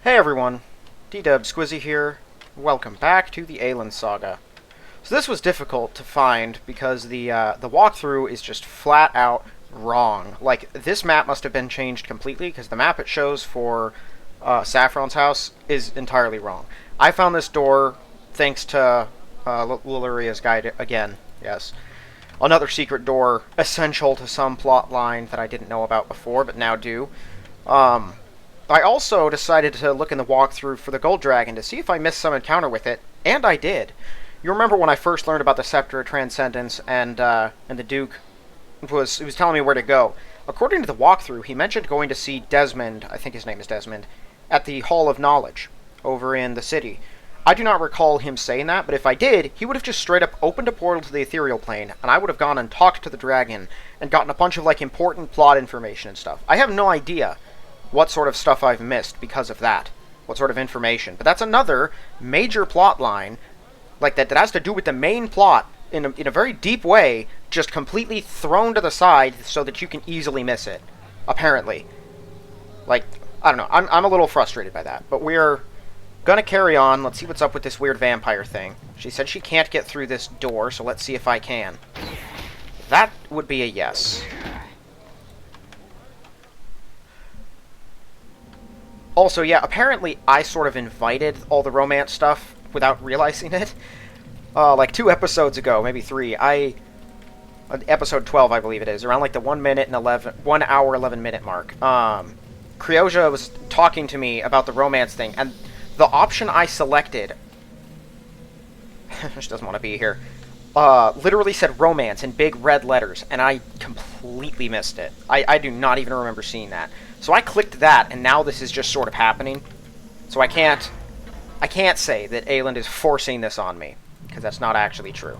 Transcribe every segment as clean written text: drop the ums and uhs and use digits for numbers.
Hey everyone, D-Dub Squizzy here. Welcome back to the Aielund Saga. So this was difficult to find because the walkthrough is just flat out wrong. Like, this map must have been changed completely because the map it shows for Saffron's house is entirely wrong. I found this door thanks to Luluria's guide again, yes. Another secret door essential to some plot line that I didn't know about before but now do. I also decided to look in the walkthrough for the Gold Dragon to see if I missed some encounter with it, and I did. You remember when I first learned about the Scepter of Transcendence, and the Duke was telling me where to go. According to the walkthrough, he mentioned going to see Desmond, I think his name is Desmond, at the Hall of Knowledge, over in the city. I do not recall him saying that, but if I did, he would have just straight up opened a portal to the ethereal plane, and I would have gone and talked to the dragon, and gotten a bunch of, like, important plot information and stuff. I have no idea what sort of stuff I've missed because of that. What sort of information. But that's another major plot line, like that has to do with the main plot in a very deep way, just completely thrown to the side so that you can easily miss it. Apparently. Like, I don't know. I'm a little frustrated by that. But we're gonna carry on. Let's see what's up with this weird vampire thing. She said she can't get through this door, so let's see if I can. That would be a yes. Also, yeah, apparently I sort of invited all the romance stuff without realizing it. Like 2 episodes ago, maybe 3, episode 12, I believe it is, around like the 1 hour 11 minute mark. Cryoja was talking to me about the romance thing, and the option I selected, she doesn't want to be here, literally said romance in big red letters, and I completely missed it. I do not even remember seeing that. So I clicked that, and now this is just sort of happening. So I can't say that Aielund is forcing this on me, because that's not actually true.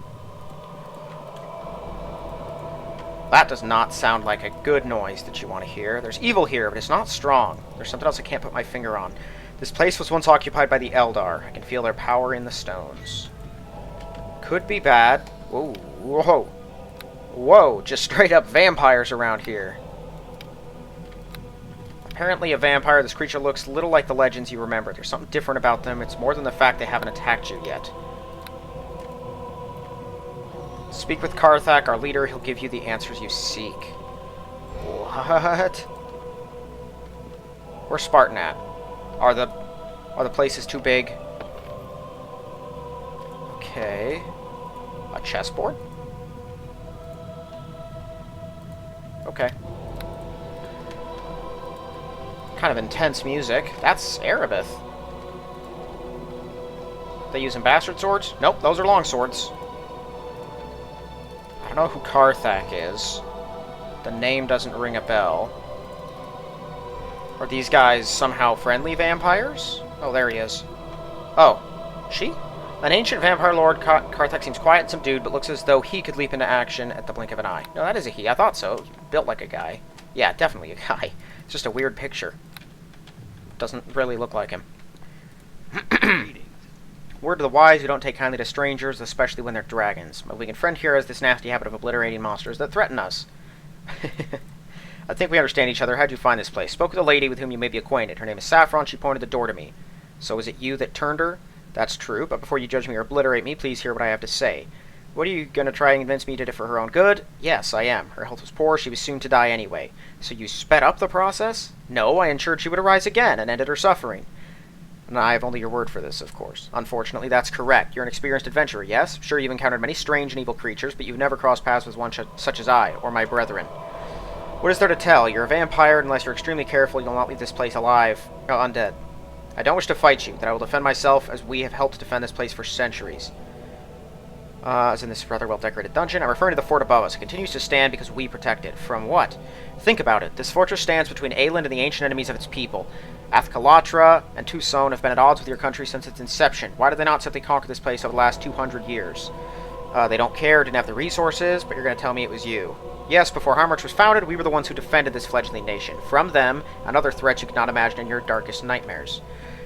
That does not sound like a good noise that you want to hear. There's evil here, but it's not strong. There's something else I can't put my finger on. This place was once occupied by the Eldar. I can feel their power in the stones. Could be bad. Whoa, whoa. Whoa, just straight up vampires around here. Apparently a vampire, this creature looks a little like the legends you remember. There's something different about them. It's more than the fact they haven't attacked you yet. Speak with Karthak, our leader. He'll give you the answers you seek. What? Where's Spartan at? Are the places too big? Okay. A chessboard? Okay. Kind of intense music. That's Erebeth. They using bastard swords? Nope, those are long swords. I don't know who Karthak is. The name doesn't ring a bell. Are these guys somehow friendly vampires? Oh, there he is. Oh, she? An ancient vampire lord, Karthak seems quiet and subdued, but looks as though he could leap into action at the blink of an eye. No, that is a he. I thought so. Built like a guy. Yeah, definitely a guy. It's just a weird picture. Doesn't really look like him. Word to the wise, who don't take kindly to strangers, especially when they're dragons. My weakened friend here has this nasty habit of obliterating monsters that threaten us. I think we understand each other. How'd you find this place? Spoke with a lady with whom you may be acquainted. Her name is Saffron. She pointed the door to me. So is it you that turned her? That's true, but before you judge me or obliterate me, please hear what I have to say. What, are you going to try and convince me you did it for her own good? Yes, I am. Her health was poor. She was soon to die anyway. So you sped up the process? No, I ensured she would arise again and ended her suffering. And I have only your word for this, of course. Unfortunately, that's correct. You're an experienced adventurer, yes? Sure, you've encountered many strange and evil creatures, but you've never crossed paths with one such as I, or my brethren. What is there to tell? You're a vampire, and unless you're extremely careful, you'll not leave this place alive, undead. I don't wish to fight you, that I will defend myself, as we have helped defend this place for centuries. As in this rather well-decorated dungeon. I'm referring to the fort above us. It continues to stand because we protect it. From what? Think about it. This fortress stands between Aielund and the ancient enemies of its people. Athkalatra and Tucson have been at odds with your country since its inception. Why did they not simply conquer this place over the last 200 years? They don't care, didn't have the resources, but you're going to tell me it was you. Yes, before Harmarch was founded, we were the ones who defended this fledgling nation. From them, and other threats you could not imagine in your darkest nightmares.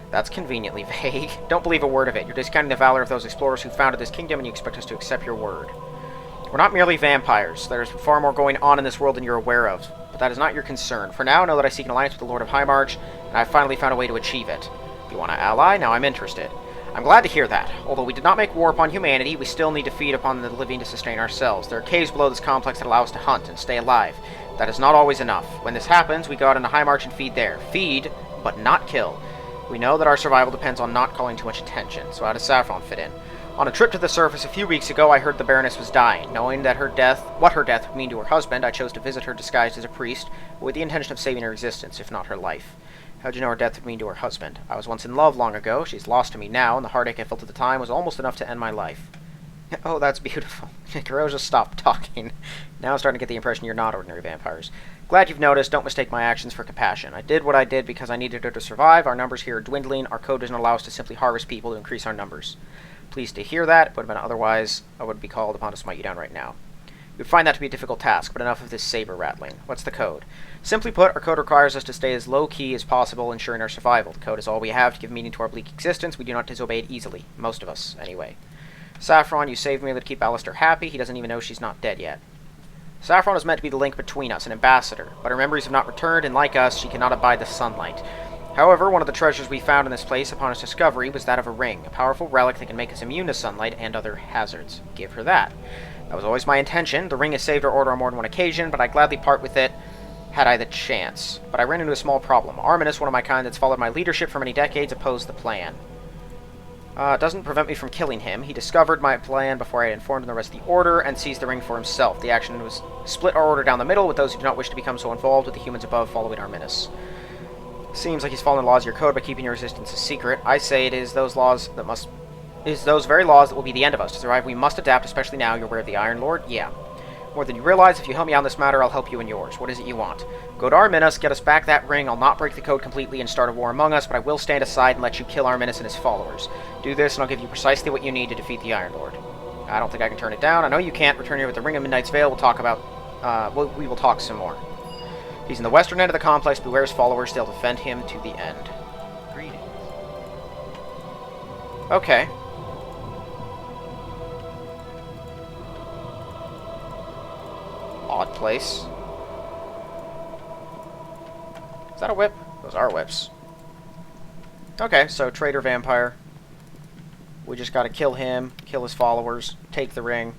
That's conveniently vague. Don't believe a word of it. You're discounting the valor of those explorers who founded this kingdom, and you expect us to accept your word. We're not merely vampires. There's far more going on in this world than you're aware of. But that is not your concern. For now, know that I seek an alliance with the Lord of Highmarch, and I've finally found a way to achieve it. You want to ally? Now I'm interested. I'm glad to hear that. Although we did not make war upon humanity, we still need to feed upon the living to sustain ourselves. There are caves below this complex that allow us to hunt and stay alive. That is not always enough. When this happens, we go out on a high march and feed there. Feed, but not kill. We know that our survival depends on not calling too much attention, so how does Saffron fit in? On a trip to the surface a few weeks ago, I heard the Baroness was dying. Knowing that what her death would mean to her husband, I chose to visit her disguised as a priest, with the intention of saving her existence, if not her life. How'd you know her death would mean to her husband? I was once in love long ago. She's lost to me now, and the heartache I felt at the time was almost enough to end my life. Oh, that's beautiful. Kuroja, stop talking. Now I'm starting to get the impression you're not ordinary vampires. Glad you've noticed. Don't mistake my actions for compassion. I did what I did because I needed her to survive. Our numbers here are dwindling. Our code doesn't allow us to simply harvest people to increase our numbers. Pleased to hear that, but otherwise I would be called upon to smite you down right now. You would find that to be a difficult task, but enough of this saber rattling. What's the code? Simply put, our code requires us to stay as low-key as possible, ensuring our survival. The code is all we have to give meaning to our bleak existence. We do not disobey it easily. Most of us, anyway. Saffron, you saved me to keep Alistair happy. He doesn't even know she's not dead yet. Saffron is meant to be the link between us, an ambassador, but her memories have not returned, and like us, she cannot abide the sunlight. However, one of the treasures we found in this place upon its discovery was that of a ring, a powerful relic that can make us immune to sunlight and other hazards. Give her that. That was always my intention. The ring has saved our order on more than one occasion, but I'd gladly part with it had I the chance. But I ran into a small problem. Arminus, one of my kind that's followed my leadership for many decades, opposed the plan. It doesn't prevent me from killing him. He discovered my plan before I had informed the rest of the Order and seized the ring for himself. The action was split our Order down the middle, with those who do not wish to become so involved, with the humans above following Arminus. Seems like he's following the laws of your code by keeping your resistance a secret. I say it is those very laws that will be the end of us. To survive, we must adapt, especially now you're aware of the Ironlord. Yeah. More than you realize. If you help me out in this matter, I'll help you in yours. What is it you want? Go to Arminus, get us back that ring. I'll not break the code completely and start a war among us, but I will stand aside and let you kill Arminus and his followers. Do this, and I'll give you precisely what you need to defeat the Ironlord. I don't think I can turn it down. I know you can't. Return here with the Ring of Midnight's Veil. We'll talk about... we will talk some more. He's in the western end of the complex. Beware his followers. They'll defend him to the end. Greetings. Okay. Odd place. Is that a whip? Those are whips. Okay, so traitor vampire. We just gotta kill him, kill his followers, take the ring.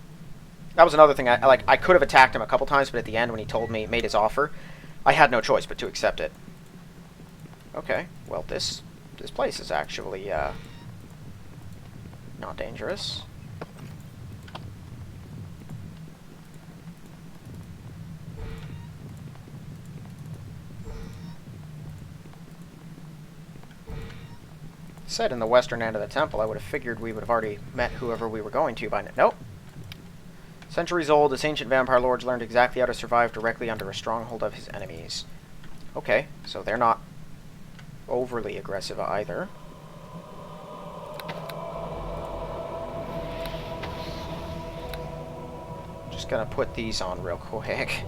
That was another thing. I could have attacked him a couple times, but at the end when he made his offer, I had no choice but to accept it. Okay, well this place is actually not dangerous. Said in the western end of the temple, I would have figured we would have already met whoever we were going to by now. Nope. Centuries old, this ancient vampire lords learned exactly how to survive directly under a stronghold of his enemies. Okay, so they're not overly aggressive either. Just gonna put these on real quick.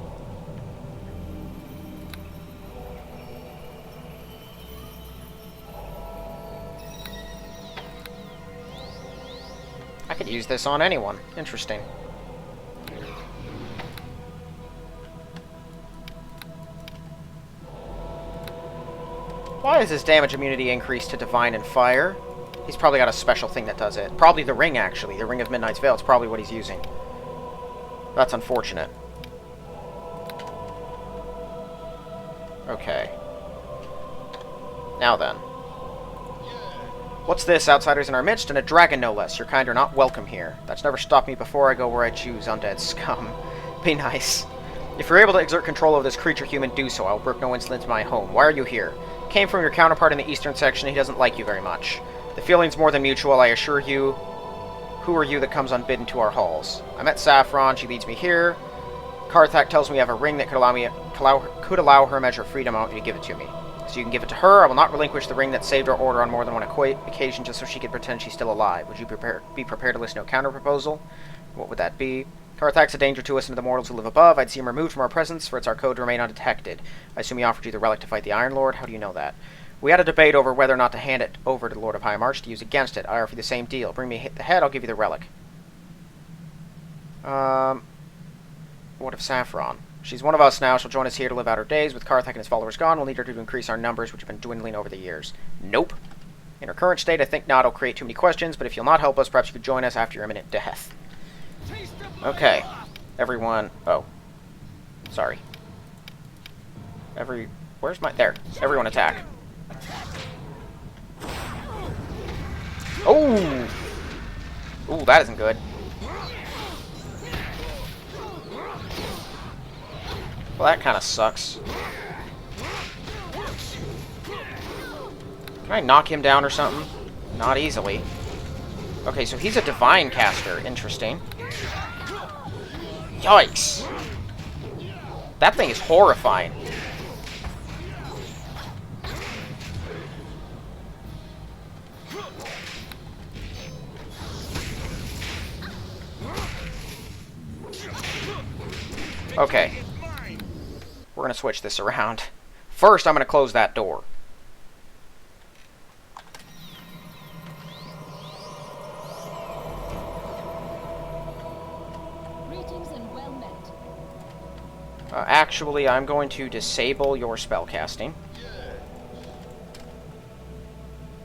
I could use this on anyone. Interesting. Why is his damage immunity increased to Divine and Fire? He's probably got a special thing that does it. Probably the ring, actually. The Ring of Midnight's Veil. It's probably what he's using. That's unfortunate. Okay. Now then. What's this? Outsiders in our midst, and a dragon no less. Your kind are not welcome here. That's never stopped me before. I go where I choose, undead scum. Be nice. If you're able to exert control of this creature human, do so. I'll brook no insolence in my home. Why are you here? Came from your counterpart in the eastern section. He doesn't like you very much. The feeling's more than mutual, I assure you. Who are you that comes unbidden to our halls? I met Saffron. She leads me here. Karthak tells me you have a ring that could allow her a measure of freedom. I want you to give it to me. So you can give it to her. I will not relinquish the ring that saved our order on more than one occasion just so she could pretend she's still alive. Would you be prepared to listen to a counter-proposal? What would that be? Karthak's a danger to us and to the mortals who live above. I'd see him removed from our presence, for it's our code to remain undetected. I assume he offered you the relic to fight the Ironlord. How do you know that? We had a debate over whether or not to hand it over to the Lord of High March to use against it. I offer you the same deal. Bring me the head, I'll give you the relic. What of Saffron? She's one of us now. She'll join us here to live out her days. With Karthak and his followers gone, we'll need her to increase our numbers, which have been dwindling over the years. Nope. In her current state, I think not. It'll create too many questions, but if you'll not help us, perhaps you could join us after your imminent death. Okay. Everyone... Oh. Sorry. Where's my... There. Everyone attack. Oh! Ooh, that isn't good. Well, that kind of sucks. Can I knock him down or something? Not easily. Okay, so he's a divine caster. Interesting. Yikes. That thing is horrifying. Okay. We're going to switch this around. First, I'm going to close that door. Actually, I'm going to disable your spellcasting.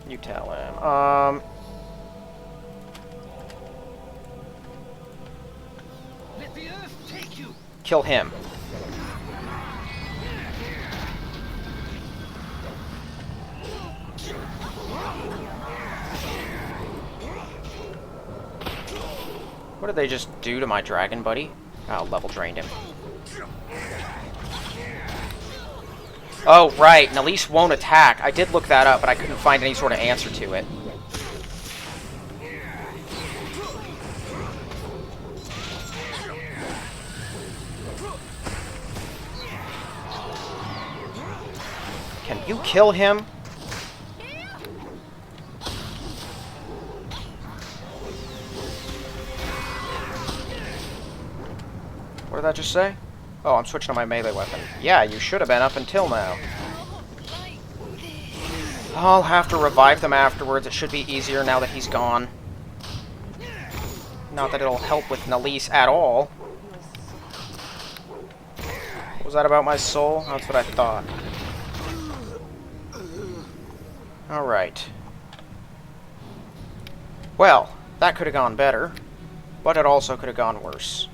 You tell him. Let the earth take you. Kill him. What did they just do to my dragon buddy? Oh, level drained him. Oh, right. Nalise won't attack. I did look that up, but I couldn't find any sort of answer to it. Can you kill him? What did that just say? Oh, I'm switching to my melee weapon. Yeah, you should have been up until now. I'll have to revive them afterwards. It should be easier now that he's gone. Not that it'll help with Nalise at all. What was that about my soul? That's what I thought. Alright. Well, that could have gone better, but it also could have gone worse.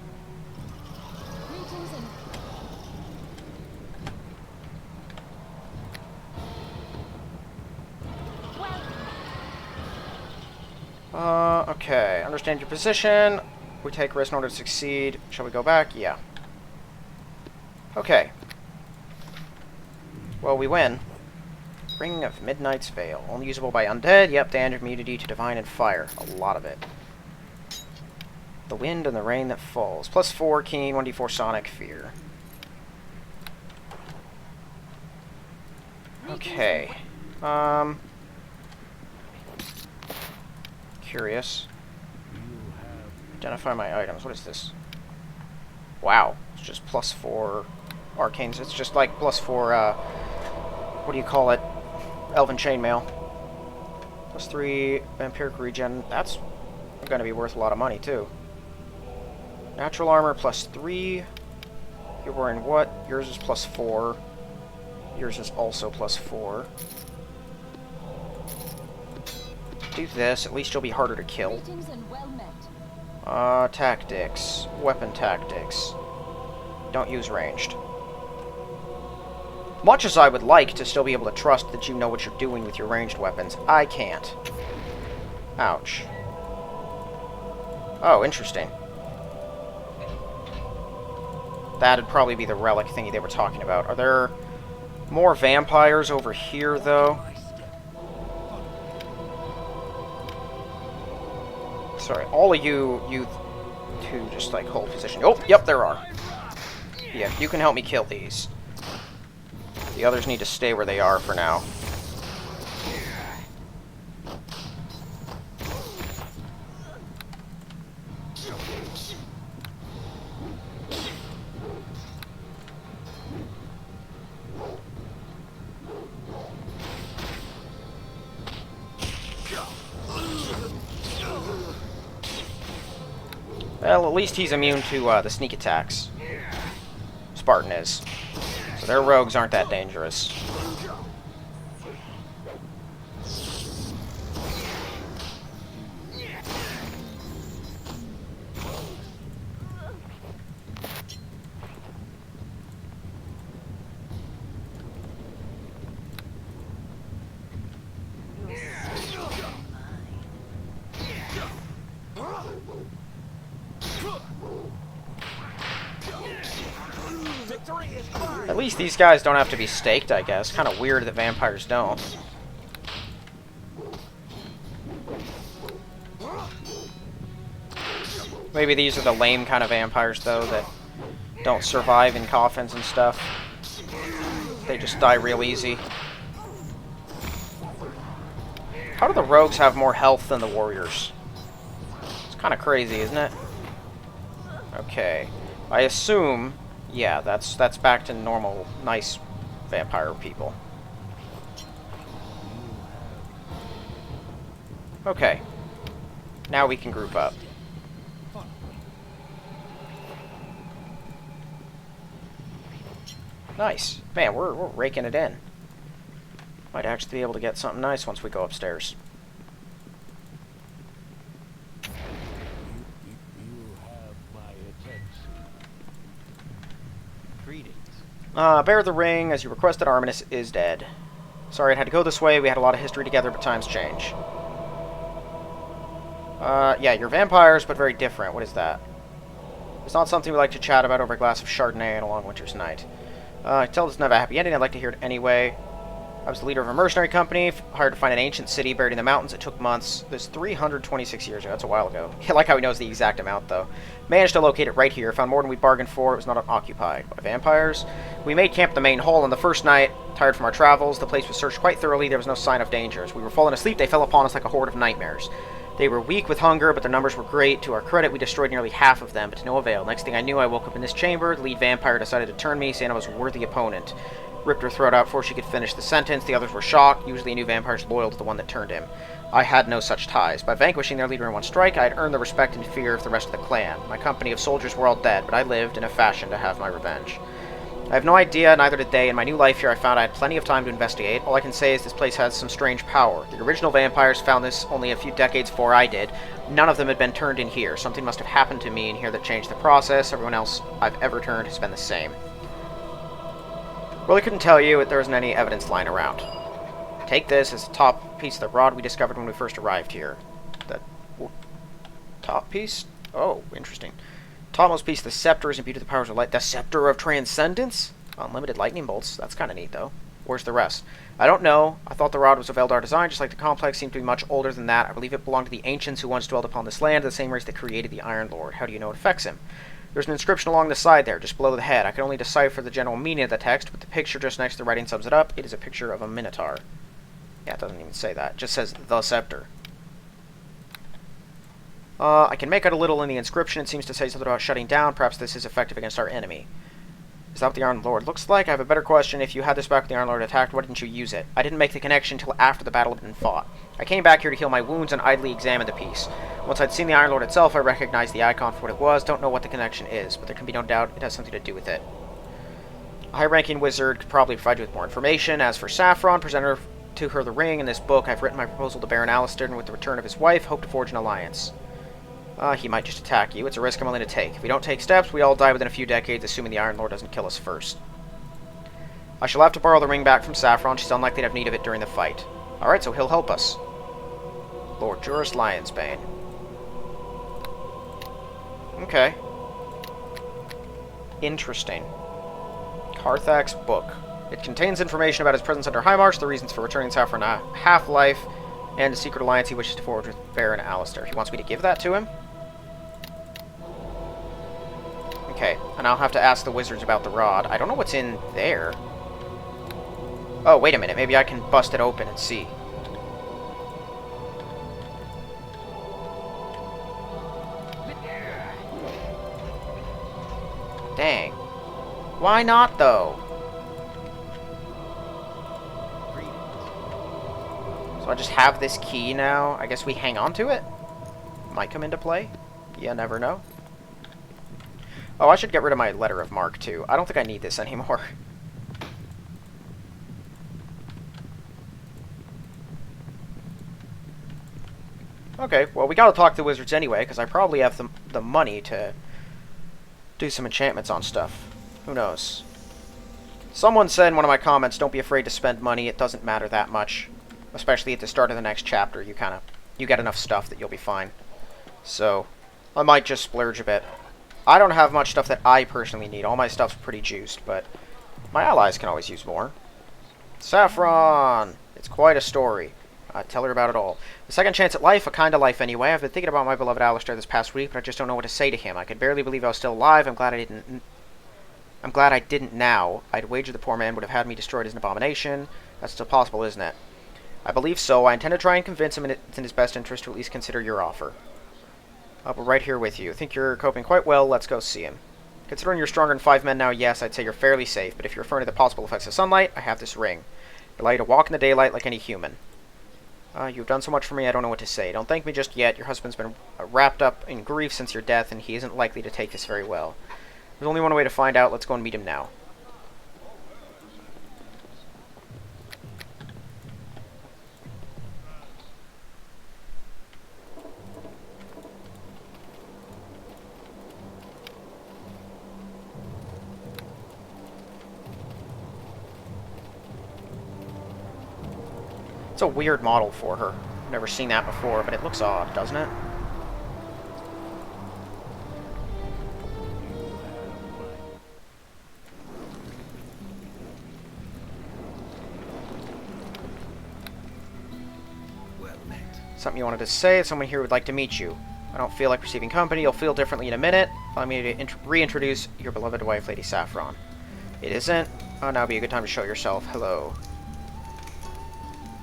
Okay. Understand your position. We take risk in order to succeed. Shall we go back? Yeah. Okay. Well, we win. Ring of Midnight's Veil. Only usable by undead. Yep, damage immunity to divine and fire. A lot of it. The wind and the rain that falls. Plus 4 keen, 1d4 sonic fear. Okay. Curious. Identify my items. What is this? Wow. It's just plus 4 arcanes. It's just like plus 4, what do you call it? Elven chainmail. Plus 3 vampiric regen. That's going to be worth a lot of money, too. Natural armor plus 3. You're wearing what? Yours is plus 4. Yours is also plus 4. Do this. At least you'll be harder to kill. Tactics. Weapon tactics. Don't use ranged. Much as I would like to still be able to trust that you know what you're doing with your ranged weapons, I can't. Ouch. Oh, interesting. That'd probably be the relic thingy they were talking about. Are there more vampires over here, though? Sorry, all of you two just, like, hold position. Oh, yep, there are. Yeah, you can help me kill these. The others need to stay where they are for now. Well, at least he's immune to the sneak attacks. Spartan is. So their rogues aren't that dangerous. least these guys don't have to be staked, I guess. Kind of weird that vampires don't. Maybe these are the lame kind of vampires, though, that don't survive in coffins and stuff. They just die real easy. How do the rogues have more health than the warriors? It's kind of crazy, isn't it? Okay. I assume... yeah, that's back to normal, nice vampire people. Okay. Now we can group up. Nice. Man, we're raking it in. Might actually be able to get something nice once we go upstairs. You have my attention. Greetings. Bear the ring, as you requested, Arminis is dead. Sorry it had to go this way, we had a lot of history together, but times change. Yeah, you're vampires, but very different. What is that? It's not something we like to chat about over a glass of Chardonnay on a long winter's night. Tell us never a happy ending, I'd like to hear it anyway. I was the leader of a mercenary company, hired to find an ancient city buried in the mountains. It took months. This 326 years ago. That's a while ago. I like how he knows the exact amount, though. Managed to locate it right here. Found more than we bargained for. It was not occupied by vampires. We made camp at the main hall on the first night. Tired from our travels, the place was searched quite thoroughly. There was no sign of danger. As we were falling asleep, they fell upon us like a horde of nightmares. They were weak with hunger, but their numbers were great. To our credit, we destroyed nearly half of them, but to no avail. Next thing I knew, I woke up in this chamber. The lead vampire decided to turn me, saying I was a worthy opponent. Ripped her throat out before she could finish the sentence. The others were shocked. Usually a new vampire is loyal to the one that turned him. I had no such ties. By vanquishing their leader in one strike, I had earned the respect and fear of the rest of the clan. My company of soldiers were all dead, but I lived in a fashion to have my revenge. I have no idea, neither did they. In my new life here, I found I had plenty of time to investigate. All I can say is this place has some strange power. The original vampires found this only a few decades before I did. None of them had been turned in here. Something must have happened to me in here that changed the process. Everyone else I've ever turned has been the same. Really couldn't tell you, there isn't any evidence lying around. Take this as the top piece of the rod we discovered when we first arrived here. The top piece? Oh, interesting. Topmost piece of the Scepter is imbued with the powers of light. The Scepter of Transcendence? Unlimited lightning bolts. That's kind of neat, though. Where's the rest? I don't know. I thought the rod was of Eldar design, just like the complex seemed to be much older than that. I believe it belonged to the ancients who once dwelled upon this land, the same race that created the Ironlord. How do you know it affects him? There's an inscription along the side there, just below the head. I can only decipher the general meaning of the text, but the picture just next to the writing sums it up. It is a picture of a Minotaur. Yeah, it doesn't even say that. It just says, The Scepter. I can make out a little in the inscription. It seems to say something about shutting down. Perhaps this is effective against our enemy. Is that what the Ironlord looks like? I have a better question. If you had this back when the Ironlord attacked, why didn't you use it? I didn't make the connection until after the battle had been fought. I came back here to heal my wounds and idly examine the piece. Once I'd seen the Ironlord itself, I recognized the icon for what it was. Don't know what the connection is, but there can be no doubt it has something to do with it. A high-ranking wizard could probably provide you with more information. As for Saffron, present to her the ring in this book. I've written my proposal to Baron Alistair, and with the return of his wife, hope to forge an alliance. He might just attack you. It's a risk I'm willing to take. If we don't take steps, we all die within a few decades, assuming the Ironlord doesn't kill us first. I shall have to borrow the ring back from Saffron. She's unlikely to have need of it during the fight. Alright, so he'll help us. Lord Juris Lionsbane. Okay. Interesting. Carthax book. It contains information about his presence under High March, the reasons for returning Saffron a half-life, and a secret alliance he wishes to forge with Baron Alistair. He wants me to give that to him? Okay, and I'll have to ask the wizards about the rod. I don't know what's in there. Oh, wait a minute. Maybe I can bust it open and see. Dang. Why not, though? So I just have this key now. I guess we hang on to it? Might come into play. You never know. Oh, I should get rid of my letter of marque, too. I don't think I need this anymore. Okay, well, we gotta talk to the wizards anyway, because I probably have the money to do some enchantments on stuff. Who knows? Someone said in one of my comments, don't be afraid to spend money, it doesn't matter that much. Especially at the start of the next chapter, you get enough stuff that you'll be fine. So, I might just splurge a bit. I don't have much stuff that I personally need. All my stuff's pretty juiced, but My allies can always use more. Saffron! It's quite a story. Tell her about it all. The second chance at life, a kind of life anyway. I've been thinking about my beloved Alistair this past week, but I just don't know what to say to him. I could barely believe I was still alive. I'm glad I didn't now. I'd wager the poor man would have had me destroyed as an abomination. That's still possible, isn't it? I believe so. I intend to try and convince him it's in his best interest to at least consider your offer. I'll be right here with you. Think you're coping quite well. Let's go see him. Considering you're stronger than 5 men now, yes, I'd say you're fairly safe, but if you're referring to the possible effects of sunlight, I have this ring. It allows you to walk in the daylight like any human. You've done so much for me, I don't know what to say. Don't thank me just yet. Your husband's been wrapped up in grief since your death, and he isn't likely to take this very well. There's only one way to find out. Let's go and meet him now. It's a weird model for her. I've never seen that before, but it looks odd, doesn't it? Well met. Something you wanted to say? Someone here would like to meet you. I don't feel like receiving company. You'll feel differently in a minute. Allow me to reintroduce your beloved wife, Lady Saffron. It isn't? Oh, now would be a good time to show yourself. Hello.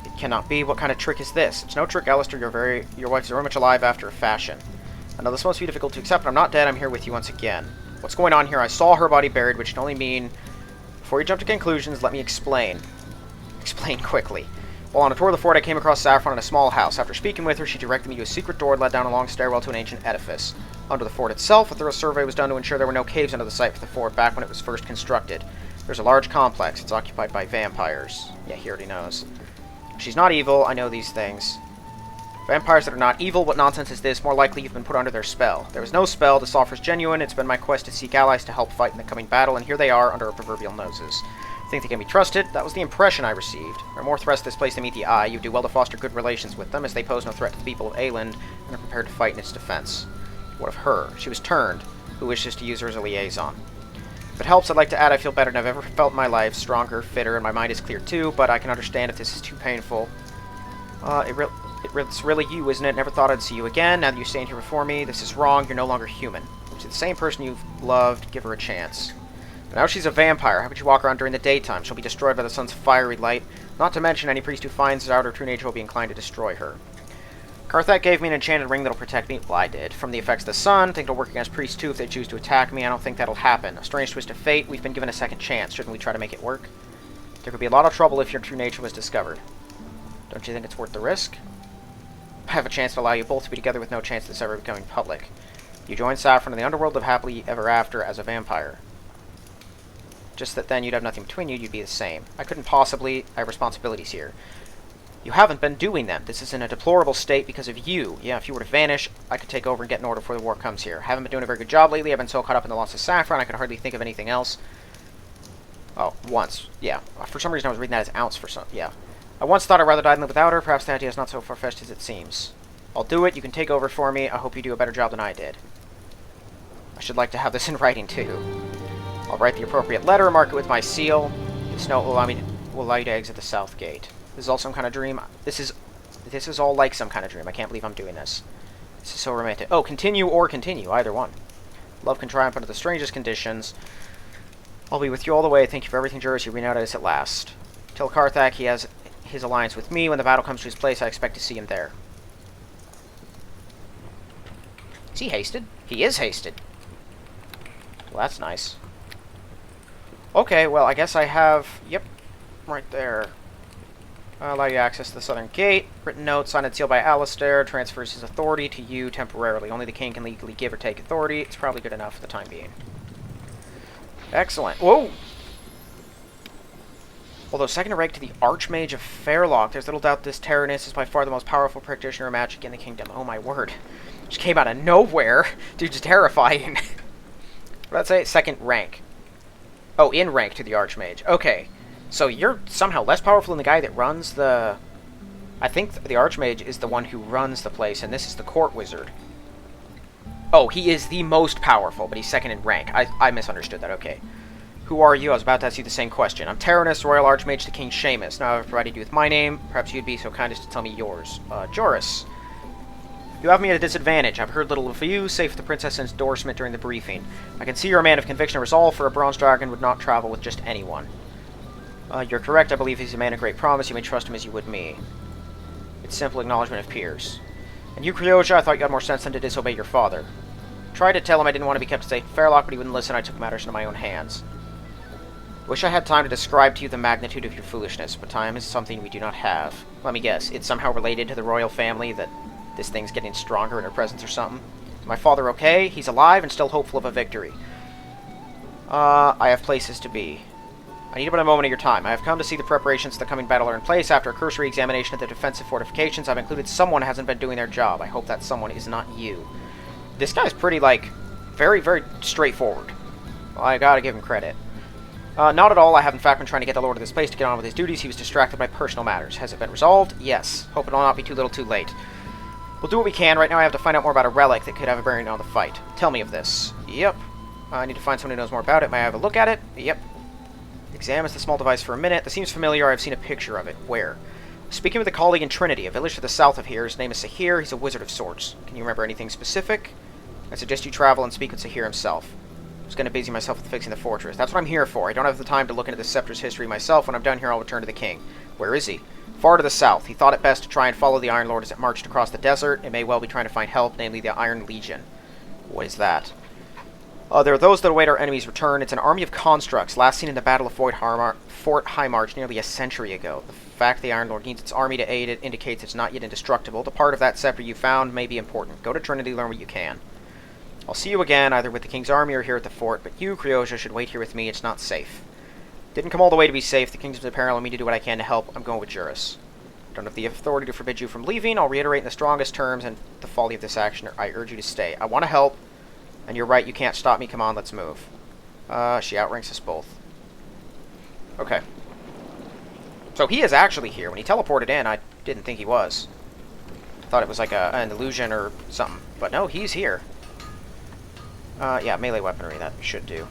It cannot be. What kind of trick is this? It's no trick, Alistair. Your wife is very much alive after a fashion. I know this must be difficult to accept, but I'm not dead. I'm here with you once again. What's going on here? I saw her body buried, which can only mean... Before you jump to conclusions, let me explain. Explain quickly. While on a tour of the fort, I came across Saffron in a small house. After speaking with her, she directed me to a secret door that led down a long stairwell to an ancient edifice. Under the fort itself, a thorough survey was done to ensure there were no caves under the site for the fort back when it was first constructed. There's a large complex. It's occupied by vampires. Yeah, he already knows. She's not evil. I know these things. Vampires that are not evil. What nonsense is this? More likely you've been put under their spell. There was no spell. This offer's genuine. It's been my quest to seek allies to help fight in the coming battle, and here they are under our proverbial noses. Think they can be trusted? That was the impression I received. There are more threats to this place than meet the eye. You do well to foster good relations with them, as they pose no threat to the people of Aielund and are prepared to fight in its defense. What of her? She was turned. Who wishes to use her as a liaison? If it helps, I'd like to add I feel better than I've ever felt in my life. Stronger, fitter, and my mind is clear too, but I can understand if this is too painful. It's really you, isn't it? Never thought I'd see you again. Now that you stand here before me, this is wrong. You're no longer human. She's the same person you've loved. Give her a chance. But now she's a vampire. How could you walk around during the daytime? She'll be destroyed by the sun's fiery light. Not to mention, any priest who finds out her true nature will be inclined to destroy her. Carthak gave me an enchanted ring that'll protect me. Well, I did. From the effects of the sun. I think it'll work against priests too if they choose to attack me. I don't think that'll happen. A strange twist of fate. We've been given a second chance. Shouldn't we try to make it work? There could be a lot of trouble if your true nature was discovered. Don't you think it's worth the risk? I have a chance to allow you both to be together with no chance of this ever becoming public. You join Saffron in the underworld, live happily ever after as a vampire. Just that then you'd have nothing between you, you'd be the same. I couldn't possibly. I have responsibilities here. You haven't been doing them. This is in a deplorable state because of you. Yeah, if you were to vanish, I could take over and get in order before the war comes here. Haven't been doing a very good job lately. I've been so caught up in the loss of Saffron, I could hardly think of anything else. Oh, once. Yeah. For some reason I was reading that as ounce for some. Yeah. I once thought I'd rather die than live without her. Perhaps the idea is not so far-fetched as it seems. I'll do it. You can take over for me. I hope you do a better job than I did. I should like to have this in writing, too. I'll write the appropriate letter, mark it with my seal. This note will allow you to exit the south gate. This is all some kind of dream. This is all like some kind of dream. I can't believe I'm doing this. This is so romantic. Oh, continue or continue. Either one. Love can triumph under the strangest conditions. I'll be with you all the way. Thank you for everything, Juris. You reunited us at last. Tell Carthak he has his alliance with me. When the battle comes to his place, I expect to see him there. Is he hasted? He is hasted. Well, that's nice. Okay, well, I guess I have... Yep, right there. Allow you access to the southern gate. Written note, signed and sealed by Alistair. Transfers his authority to you temporarily. Only the king can legally give or take authority. It's probably good enough for the time being. Excellent. Whoa! Although second in rank to the Archmage of Fairlock, there's little doubt this Terranus is by far the most powerful practitioner of magic in the kingdom. Oh my word. Just came out of nowhere. Dude's terrifying. What did I say? Second rank. Oh, in rank to the Archmage. Okay. So you're somehow less powerful than the guy that runs the... I think the Archmage is the one who runs the place, and this is the Court Wizard. Oh, he is the most powerful, but he's second in rank. I misunderstood that. Okay. Who are you? I was about to ask you the same question. I'm Tyrannus, Royal Archmage to King Seamus. Now I have provided you with my name. Perhaps you'd be so kind as to tell me yours. Joris. You have me at a disadvantage. I've heard little of you, save for the princess's endorsement during the briefing. I can see you're a man of conviction and resolve, for a bronze dragon would not travel with just anyone. You're correct. I believe he's a man of great promise. You may trust him as you would me. It's simple acknowledgement of peers. And you, Kryozha, I thought you had more sense than to disobey your father. Tried to tell him I didn't want to be kept safe in Fairlock, but he wouldn't listen. I took matters into my own hands. Wish I had time to describe to you the magnitude of your foolishness, but time is something we do not have. Let me guess, it's somehow related to the royal family that this thing's getting stronger in her presence or something? Is my father okay? He's alive and still hopeful of a victory. I have places to be. I need but a moment of your time. I have come to see the preparations for the coming battle are in place. After a cursory examination of the defensive fortifications, I've included someone who hasn't been doing their job. I hope that someone is not you. This guy's pretty, like, very, very straightforward. Well, I gotta give him credit. Not at all. I have in fact been trying to get the Lord of this place to get on with his duties. He was distracted by personal matters. Has it been resolved? Yes. Hope it'll not be too little too late. We'll do what we can. Right now I have to find out more about a relic that could have a bearing on the fight. Tell me of this. Yep. I need to find someone who knows more about it. May I have a look at it? Yep. Examines the small device for a minute. This seems familiar. I've seen a picture of it. Where? Speaking with a colleague in Trinity, a village to the south of here. His name is Sahir. He's a wizard of sorts. Can you remember anything specific? I suggest you travel and speak with Sahir himself. I was going to busy myself with fixing the fortress. That's what I'm here for. I don't have the time to look into the Scepter's history myself. When I'm done here, I'll return to the king. Where is he? Far to the south. He thought it best to try and follow the Ironlord as it marched across the desert. It may well be trying to find help, namely the Iron Legion. What is that? There are those that await our enemy's return. It's an army of constructs, last seen in the Battle of Fort High March nearly a century ago. The fact the Ironlord needs its army to aid it indicates it's not yet indestructible. The part of that scepter you found may be important. Go to Trinity, learn what you can. I'll see you again, either with the king's army or here at the fort, but you, Kryozha, should wait here with me. It's not safe. Didn't come all the way to be safe. The kingdom's in peril, and me to do what I can to help. I'm going with Juris. Don't have the authority to forbid you from leaving. I'll reiterate in the strongest terms and the folly of this action. I urge you to stay. I want to help, and you're right. You can't stop me. Come on, let's move. She outranks us both. Okay. So he is actually here. When he teleported in, I didn't think he was. I thought it was like an illusion or something. But no, he's here. Yeah, melee weaponry, that should do.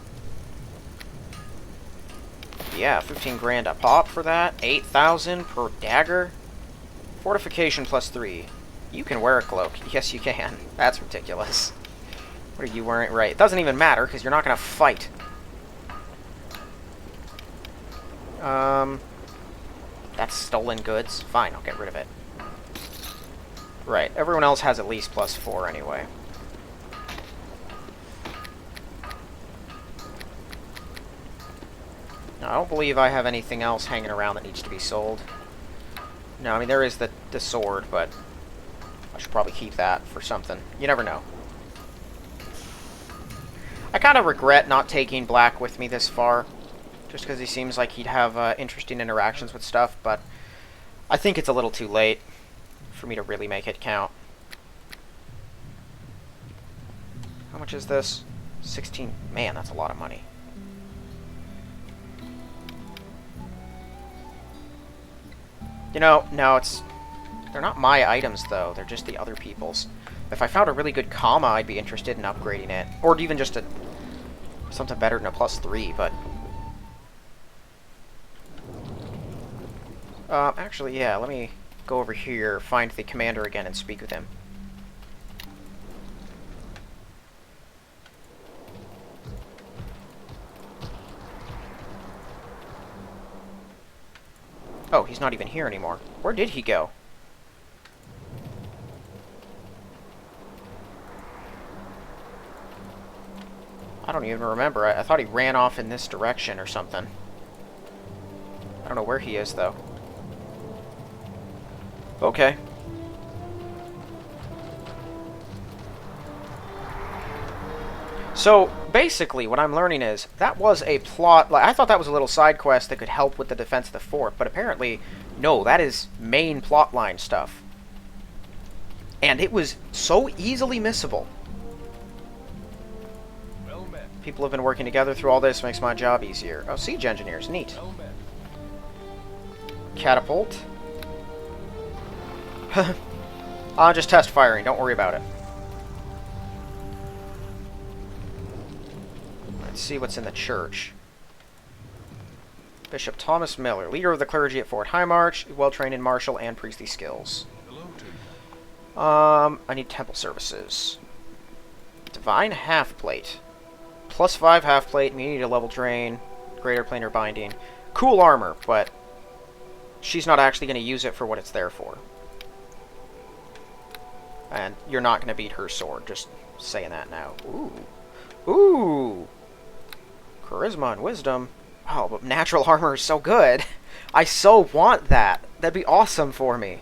Yeah, 15 grand a pop for that. 8,000 per dagger. Fortification plus 3. You can wear a cloak. Yes, you can. That's ridiculous. What are you wearing? Right. It doesn't even matter, because you're not going to fight. That's stolen goods. Fine, I'll get rid of it. Right. Everyone else has at least plus 4 anyway. No, I don't believe I have anything else hanging around that needs to be sold. No, I mean, there is the sword, but I should probably keep that for something. You never know. I kind of regret not taking Black with me this far, just because he seems like he'd have interesting interactions with stuff, but I think it's a little too late for me to really make it count. How much is this? 16. Man, that's a lot of money. You know, no, they're not my items, though. They're just the other people's. If I found a really good comma, I'd be interested in upgrading it. Or even just something better than a plus 3, but... actually, yeah, let me go over here, find the commander again, and speak with him. Oh, he's not even here anymore. Where did he go? I don't even remember. I thought he ran off in this direction or something. I don't know where he is, though. Okay. So, basically, what I'm learning is, that was a plot... Like, I thought that was a little side quest that could help with the defense of the fort, but apparently, no, that is main plotline stuff. And it was so easily missable. Well met. People have been working together through all this, makes my job easier. Oh, siege engineers, neat. Well met. Catapult. Just test firing, don't worry about it. Let's see what's in the church. Bishop Thomas Miller, leader of the clergy at Fort Highmarch, well trained in martial and priestly skills. I need temple services. Divine Half-Plate. +5 Half-Plate, immunity to level drain, greater planar binding. Cool armor, but she's not actually going to use it for what it's there for. And you're not going to beat her sword, just saying that now. Ooh. Ooh! Charisma and wisdom. Oh, but natural armor is so good. I so want that. That'd be awesome for me.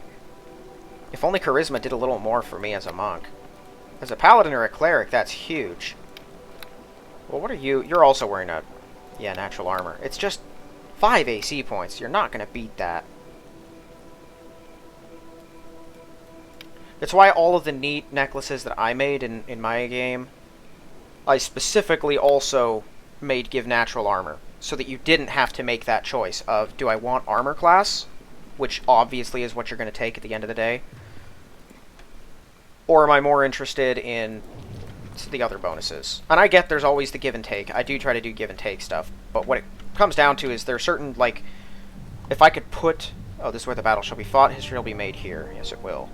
If only charisma did a little more for me as a monk. As a paladin or a cleric, that's huge. Well, what are you? You're also wearing a... yeah, natural armor. It's just 5 AC points. You're not going to beat that. It's why all of the neat necklaces that I made in my game, I specifically also made give natural armor. So that you didn't have to make that choice of, do I want armor class? Which obviously is what you're going to take at the end of the day. Or am I more interested in the other bonuses? And I get there's always the give and take. I do try to do give and take stuff. But what it comes down to is there are certain, like, if I could put... oh, this is where the battle shall be fought. History will be made here. Yes, it will.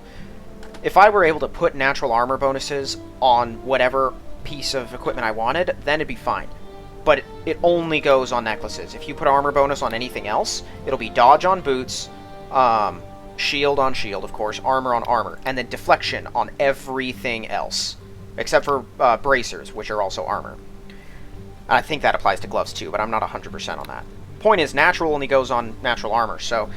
If I were able to put natural armor bonuses on whatever piece of equipment I wanted, then it'd be fine. But it only goes on necklaces. If you put armor bonus on anything else, it'll be dodge on boots, shield on shield, of course, armor on armor, and then deflection on everything else. Except for bracers, which are also armor. And I think that applies to gloves too, but I'm not 100% on that. Point is, natural only goes on natural armor, so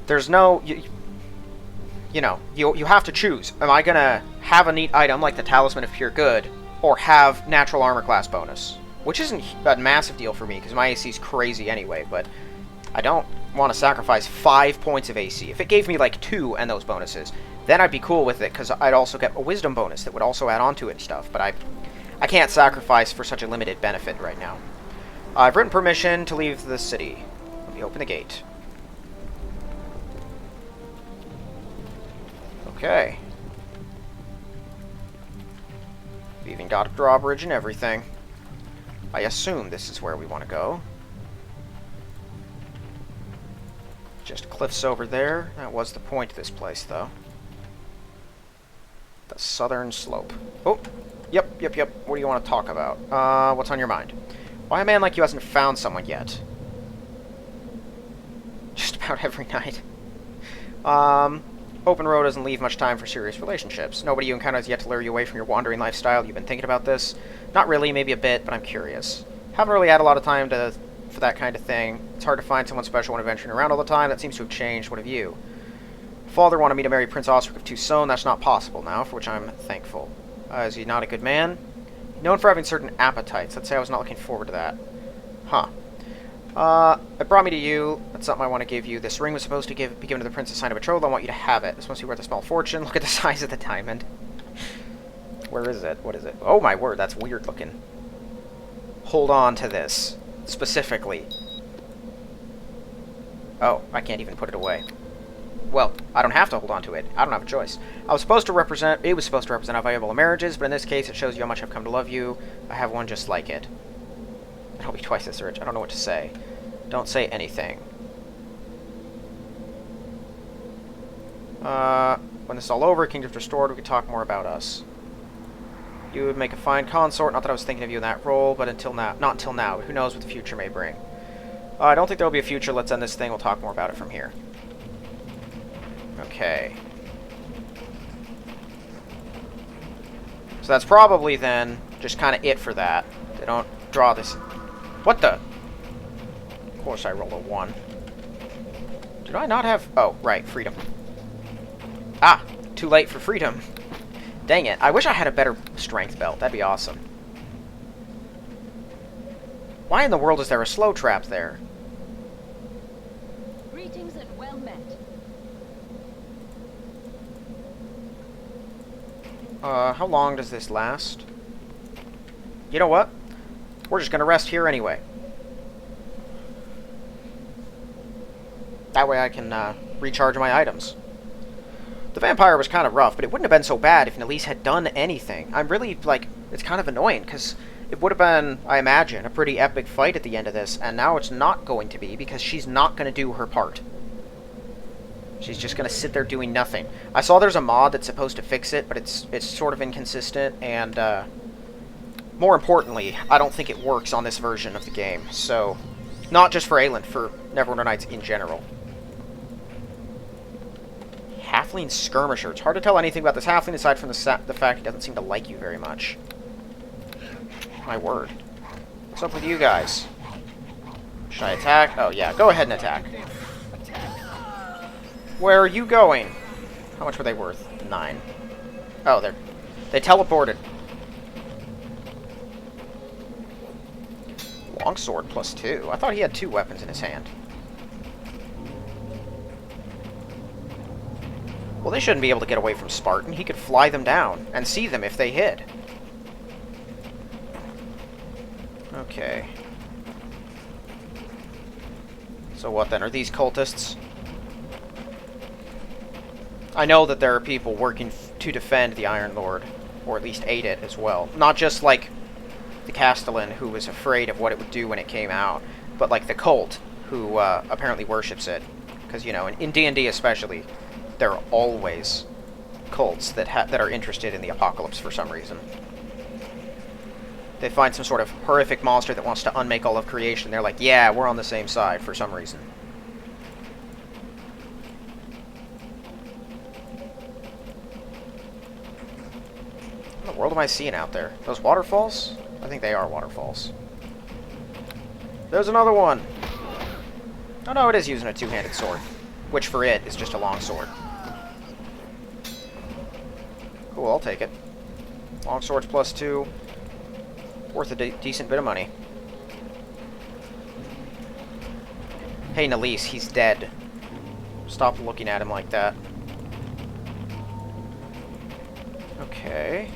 there's no... you know, you have to choose. Am I going to have a neat item like the Talisman of Pure Good, or have natural armor class bonus? Which isn't a massive deal for me, because my AC is crazy anyway, but I don't want to sacrifice 5 points of AC. If it gave me, like, 2 and those bonuses, then I'd be cool with it, because I'd also get a wisdom bonus that would also add on to it and stuff, but I can't sacrifice for such a limited benefit right now. I've written permission to leave the city. Let me open the gate. Okay. We even got a drawbridge and everything. I assume this is where we want to go. Just cliffs over there. That was the point of this place, though. The southern slope. Oh, yep. What do you want to talk about? What's on your mind? Why a man like you hasn't found someone yet? Just about every night. Open road doesn't leave much time for serious relationships. Nobody you encounter has yet to lure you away from your wandering lifestyle. You've been thinking about this? Not really, maybe a bit, but I'm curious. Haven't really had a lot of time for that kind of thing. It's hard to find someone special when adventuring around all the time. That seems to have changed. What have you? Father wanted me to marry Prince Osric of Tucson. That's not possible now, for which I'm thankful. Is he not a good man? Known for having certain appetites. Let's say I was not looking forward to that. Huh. It brought me to you. That's something I want to give you. This ring was supposed to be given to the prince as a sign of betrothal. I want you to have it. This must be worth a small fortune. Look at the size of the diamond. Where is it? What is it? Oh my word, that's weird looking. Hold on to this. Specifically. Oh, I can't even put it away. Well, I don't have to hold on to it. I don't have a choice. It was supposed to represent how valuable marriages, but in this case it shows you how much I've come to love you. I have one just like it. I'll be twice as rich. I don't know what to say. Don't say anything. When this is all over, kingdom's restored, we can talk more about us. You would make a fine consort. Not that I was thinking of you in that role, but not until now. Who knows what the future may bring. I don't think there will be a future. Let's end this thing. We'll talk more about it from here. Okay. So that's probably then just kind of it for that. They don't draw this... What the? Of course I rolled a 1. Did I not have... Oh, right, freedom. Ah, too late for freedom. Dang it. I wish I had a better strength belt. That'd be awesome. Why in the world is there a slow trap there? Greetings and well met. How long does this last? You know what? We're just gonna rest here anyway. That way I can, recharge my items. The vampire was kind of rough, but it wouldn't have been so bad if Nalise had done anything. I'm really, like, it's kind of annoying, because It would have been, I imagine, a pretty epic fight at the end of this, and now it's not going to be because she's not going to do her part. She's just going to sit there doing nothing. I saw there's a mod that's supposed to fix it, but it's sort of inconsistent, and more importantly, I don't think it works on this version of the game. So, not just for Aielund, for Neverwinter Nights in general. Halfling Skirmisher. It's hard to tell anything about this halfling aside from the fact he doesn't seem to like you very much. My word. What's up with you guys? Should I attack? Oh yeah, go ahead and attack. Where are you going? How much were they worth? 9. Oh, they teleported. Longsword +2. I thought he had 2 weapons in his hand. Well, they shouldn't be able to get away from Spartan. He could fly them down and see them if they hid. Okay. So what then? Are these cultists? I know that there are people working to defend the Ironlord, or at least aid it as well. Not just like the Castellan, who was afraid of what it would do when it came out, but like the cult, who apparently worships it. Because, you know, in D&D especially, there are always cults that are interested in the apocalypse for some reason. They find some sort of horrific monster that wants to unmake all of creation. They're like, yeah, we're on the same side for some reason. What in the world am I seeing out there? Those waterfalls? I think they are waterfalls. There's another one! Oh no, it is using a two-handed sword. Which for it is just a long sword. Cool, I'll take it. Long swords +2. Worth a decent bit of money. Hey, Nalise, he's dead. Stop looking at him like that. Okay.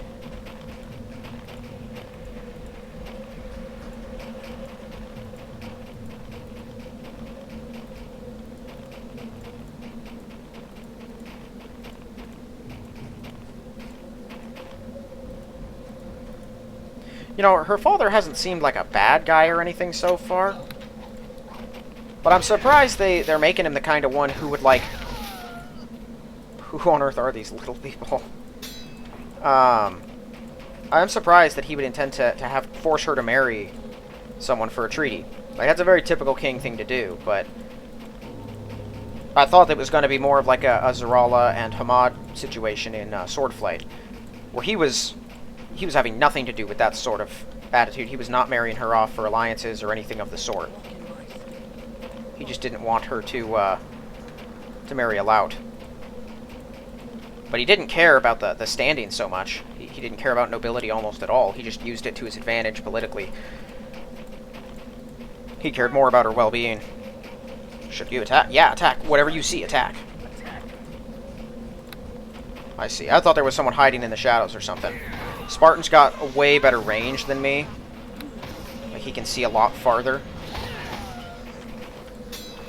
You know, her father hasn't seemed like a bad guy or anything so far. But I'm surprised they're making him the kind of one who would, like... Who on earth are these little people? I'm surprised that he would intend to force her to marry someone for a treaty. Like, that's a very typical king thing to do, but... I thought that it was going to be more of like a Zarala and Hamad situation in Swordflight, where he was having nothing to do with that sort of attitude. He was not marrying her off for alliances or anything of the sort. He just didn't want her to marry a lout. But he didn't care about the standing so much. He didn't care about nobility almost at all. He just used it to his advantage politically. He cared more about her well-being. Should you attack? Yeah, attack. Whatever you see, attack. I see. I thought there was someone hiding in the shadows or something. Spartan's got a way better range than me. Like, he can see a lot farther.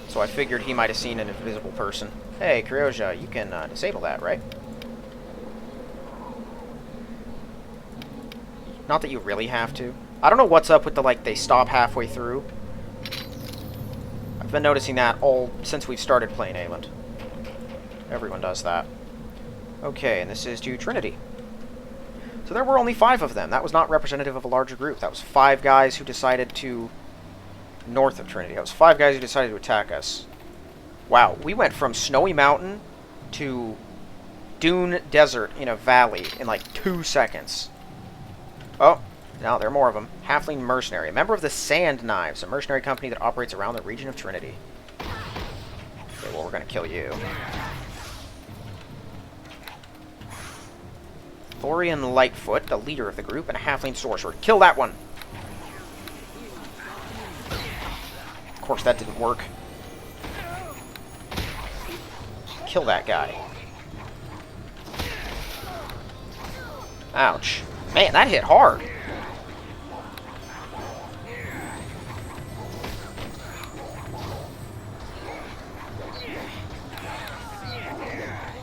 So I figured he might have seen an invisible person. Hey, Kryoja, you can disable that, right? Not that you really have to. I don't know what's up with the, like, they stop halfway through. I've been noticing that all since we've started playing Aielund. Everyone does that. Okay, and this is to Trinity. So there were only 5 of them. That was not representative of a larger group. That was 5 guys who decided to... North of Trinity. That was 5 guys who decided to attack us. Wow, we went from Snowy Mountain to Dune Desert in a valley in like 2 seconds. Oh, now there are more of them. Halfling Mercenary. A member of the Sand Knives, a mercenary company that operates around the region of Trinity. Okay, well, we're going to kill you. Thorian Lightfoot, the leader of the group, and a halfling sorcerer. Kill that one! Of course, that didn't work. Kill that guy. Ouch. Man, that hit hard.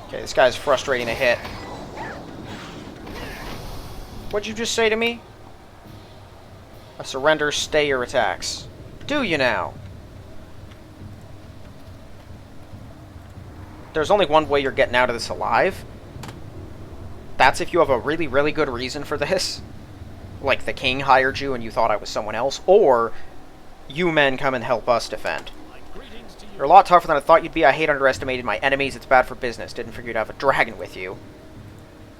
Okay, this guy's frustrating to hit. What'd you just say to me? A surrender, stay your attacks. Do you now? There's only one way you're getting out of this alive. That's if you have a really, really good reason for this. Like the king hired you and you thought I was someone else. Or you men come and help us defend. You're a lot tougher than I thought you'd be. I hate underestimating my enemies. It's bad for business. Didn't figure you'd have a dragon with you.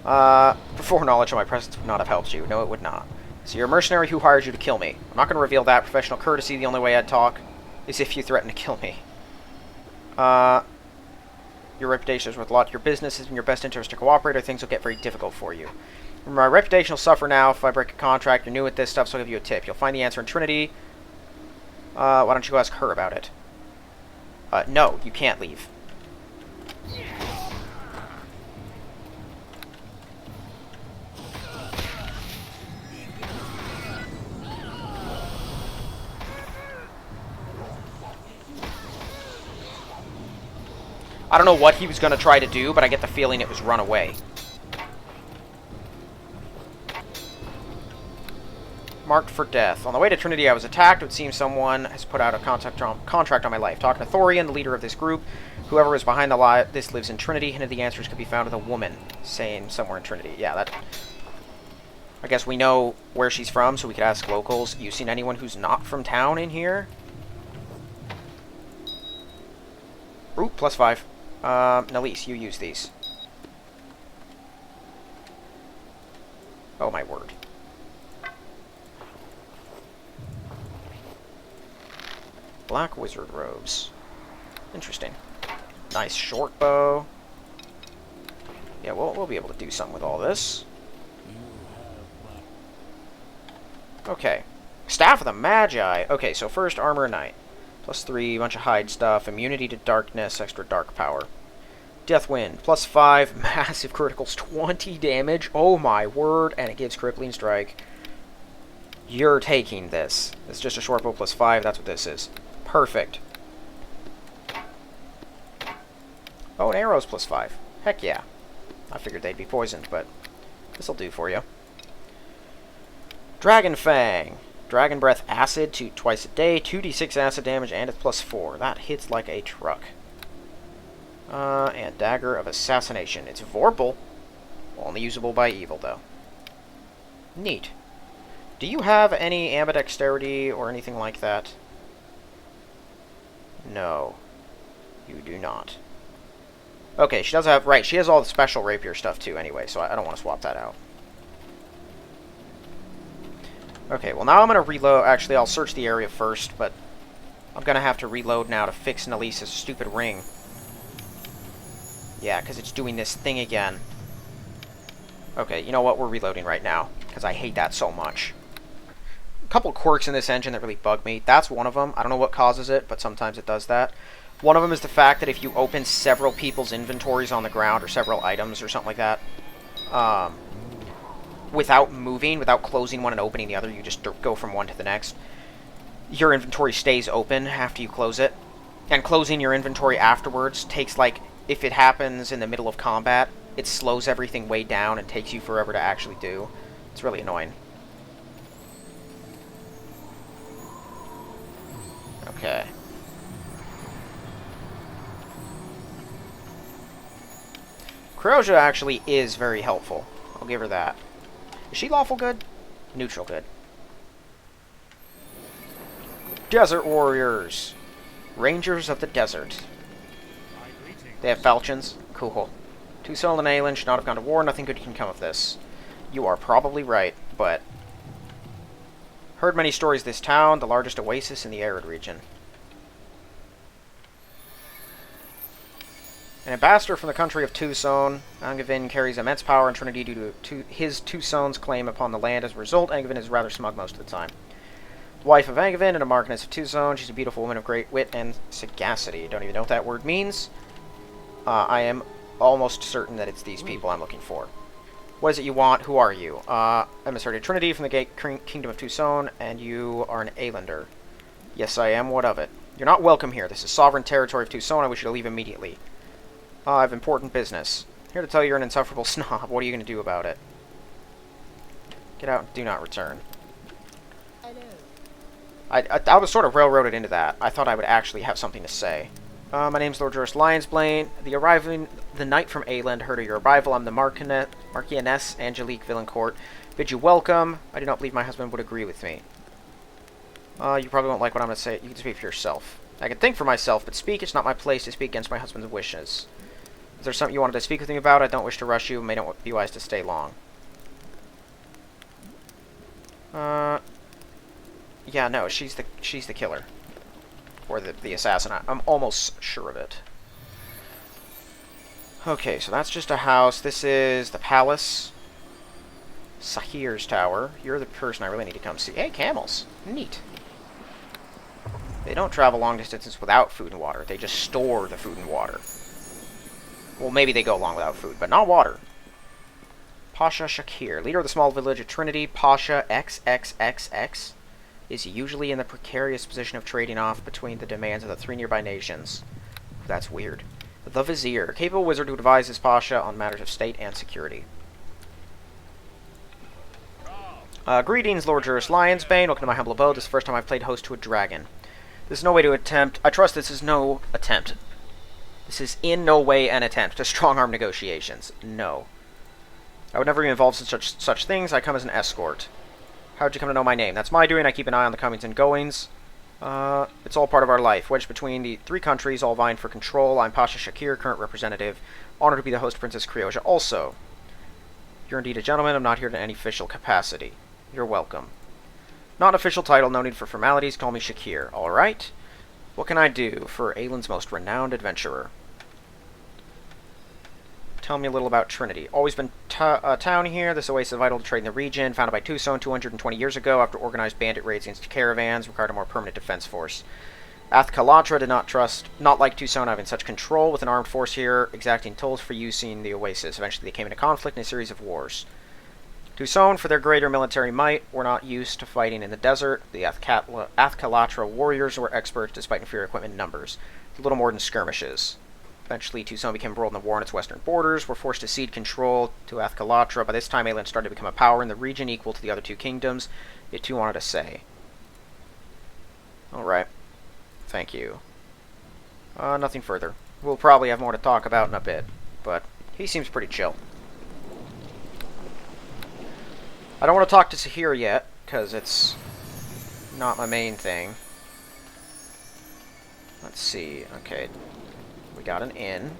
Before knowledge of my presence would not have helped you. No, it would not. So you're a mercenary who hired you to kill me. I'm not going to reveal that. Professional courtesy, the only way I'd talk is if you threaten to kill me. Your reputation is worth a lot to your business. It's in your best interest to cooperate or things will get very difficult for you. Remember, my reputation will suffer now if I break a contract. You're new at this stuff, so I'll give you a tip. You'll find the answer in Trinity. Why don't you go ask her about it? No, you can't leave. I don't know what he was going to try to do, but I get the feeling it was run away. Marked for death. On the way to Trinity, I was attacked. It would seem someone has put out a contract on my life. Talking to Thorian, the leader of this group. Whoever is behind this lives in Trinity. Hinted the answers could be found with a woman. Saying somewhere in Trinity. Yeah, that... I guess we know where she's from, so we could ask locals. You seen anyone who's not from town in here? Ooh, +5. Nalise, you use these. Oh my word. Black wizard robes. Interesting. Nice short bow. Yeah, we'll be able to do something with all this. Okay. Staff of the Magi. Okay, so first armor knight. +3, bunch of hide stuff, immunity to darkness, extra dark power. Death Wind, +5, massive criticals, 20 damage, oh my word, and it gives crippling strike. You're taking this. It's just a short bow +5, that's what this is. Perfect. Oh, and arrows +5. Heck yeah. I figured they'd be poisoned, but this'll do for you. Dragon Fang. Dragon Breath Acid to twice a day, 2d6 acid damage, and it's +4. That hits like a truck. And Dagger of Assassination. It's Vorpal. Only usable by evil, though. Neat. Do you have any ambidexterity or anything like that? No. You do not. Okay, she does have... Right, she has all the special rapier stuff, too, anyway, so I don't want to swap that out. Okay, well now I'm going to reload. Actually, I'll search the area first, but I'm going to have to reload now to fix Nalisa's stupid ring. Yeah, because it's doing this thing again. Okay, you know what? We're reloading right now, because I hate that so much. A couple quirks in this engine that really bug me. That's one of them. I don't know what causes it, but sometimes it does that. One of them is the fact that if you open several people's inventories on the ground, or several items, or something like that, without moving, without closing one and opening the other, you just go from one to the next. Your inventory stays open after you close it. And closing your inventory afterwards takes, like, if it happens in the middle of combat, it slows everything way down and takes you forever to actually do. It's really annoying. Okay. Croja actually is very helpful. I'll give her that. Is she lawful good? Neutral good. Desert Warriors. Rangers of the Desert. They have falchions. Cool. Tucson and Aielund should not have gone to war. Nothing good can come of this. You are probably right, but... Heard many stories of this town, the largest oasis in the arid region. An ambassador from the country of Tucson, Angevin carries immense power and Trinity due to his Tucson's claim upon the land. As a result, Angevin is rather smug most of the time. The wife of Angevin and a Marchioness of Tucson, she's a beautiful woman of great wit and sagacity. Don't even know what that word means. I am almost certain that it's these people I'm looking for. What is it you want? Who are you? Emissary of Trinity from the Kingdom of Tucson, and you are an Aielander. Yes, I am. What of it? You're not welcome here. This is sovereign territory of Tucson. I wish you to leave immediately. I have important business. Here to tell you you're an insufferable snob. What are you going to do about it? Get out and do not return. Hello. I was sort of railroaded into that. I thought I would actually have something to say. My name's Lord Juris Lionsbane. The knight from Aielund heard of your arrival. I'm the Marchioness Angelique Villancourt. Bid you welcome. I do not believe my husband would agree with me. You probably won't like what I'm going to say. You can speak for yourself. I can think for myself, but speak. It's not my place to speak against my husband's wishes. Is there something you wanted to speak with me about? I don't wish to rush you. May not be wise to stay long. Yeah, no, she's the killer. Or the assassin. I'm almost sure of it. Okay, so that's just a house. This is the palace. Sahir's tower. You're the person I really need to come see. Hey, camels. Neat. They don't travel long distances without food and water. They just store the food and water. Well, maybe they go long without food, but not water. Pasha Shakir, leader of the small village of Trinity. Pasha XXXX is usually in the precarious position of trading off between the demands of the 3 nearby nations. That's weird. The Vizier, capable wizard who advises Pasha on matters of state and security. Greetings, Lord Juris Lionsbane. Welcome to my humble abode. This is the first time I've played host to a dragon. This is no way to attempt... I trust this is no attempt. This is in no way an attempt to strong-arm negotiations. No. I would never be involved in such things. I come as an escort. How'd you come to know my name? That's my doing. I keep an eye on the comings and goings. It's all part of our life. Wedged between the 3 countries, all vying for control. I'm Pasha Shakir, current representative. Honored to be the host of Princess Crioja. Also, you're indeed a gentleman. I'm not here in any official capacity. You're welcome. Not an official title, no need for formalities. Call me Shakir. Alright. What can I do for Aielund's most renowned adventurer? Tell me a little about Trinity. Always been a town here. This oasis is vital to trade in the region. Founded by Tucson 220 years ago after organized bandit raids against caravans. Required a more permanent defense force. Athkalatra did not like Tucson having such control with an armed force here, exacting tolls for using the oasis. Eventually they came into conflict in a series of wars. Tucson, for their greater military might, were not used to fighting in the desert. The Athkalatra warriors were experts despite inferior equipment and numbers. A little more than skirmishes. Eventually, Tucson became embroiled in the war on its western borders, were forced to cede control to Athkalatra. By this time, Aielund started to become a power in the region equal to the other 2 kingdoms. It too wanted to say. Alright. Thank you. Nothing further. We'll probably have more to talk about in a bit, but he seems pretty chill. I don't want to talk to Sahir yet, because it's not my main thing. Let's see. Okay. We got an inn.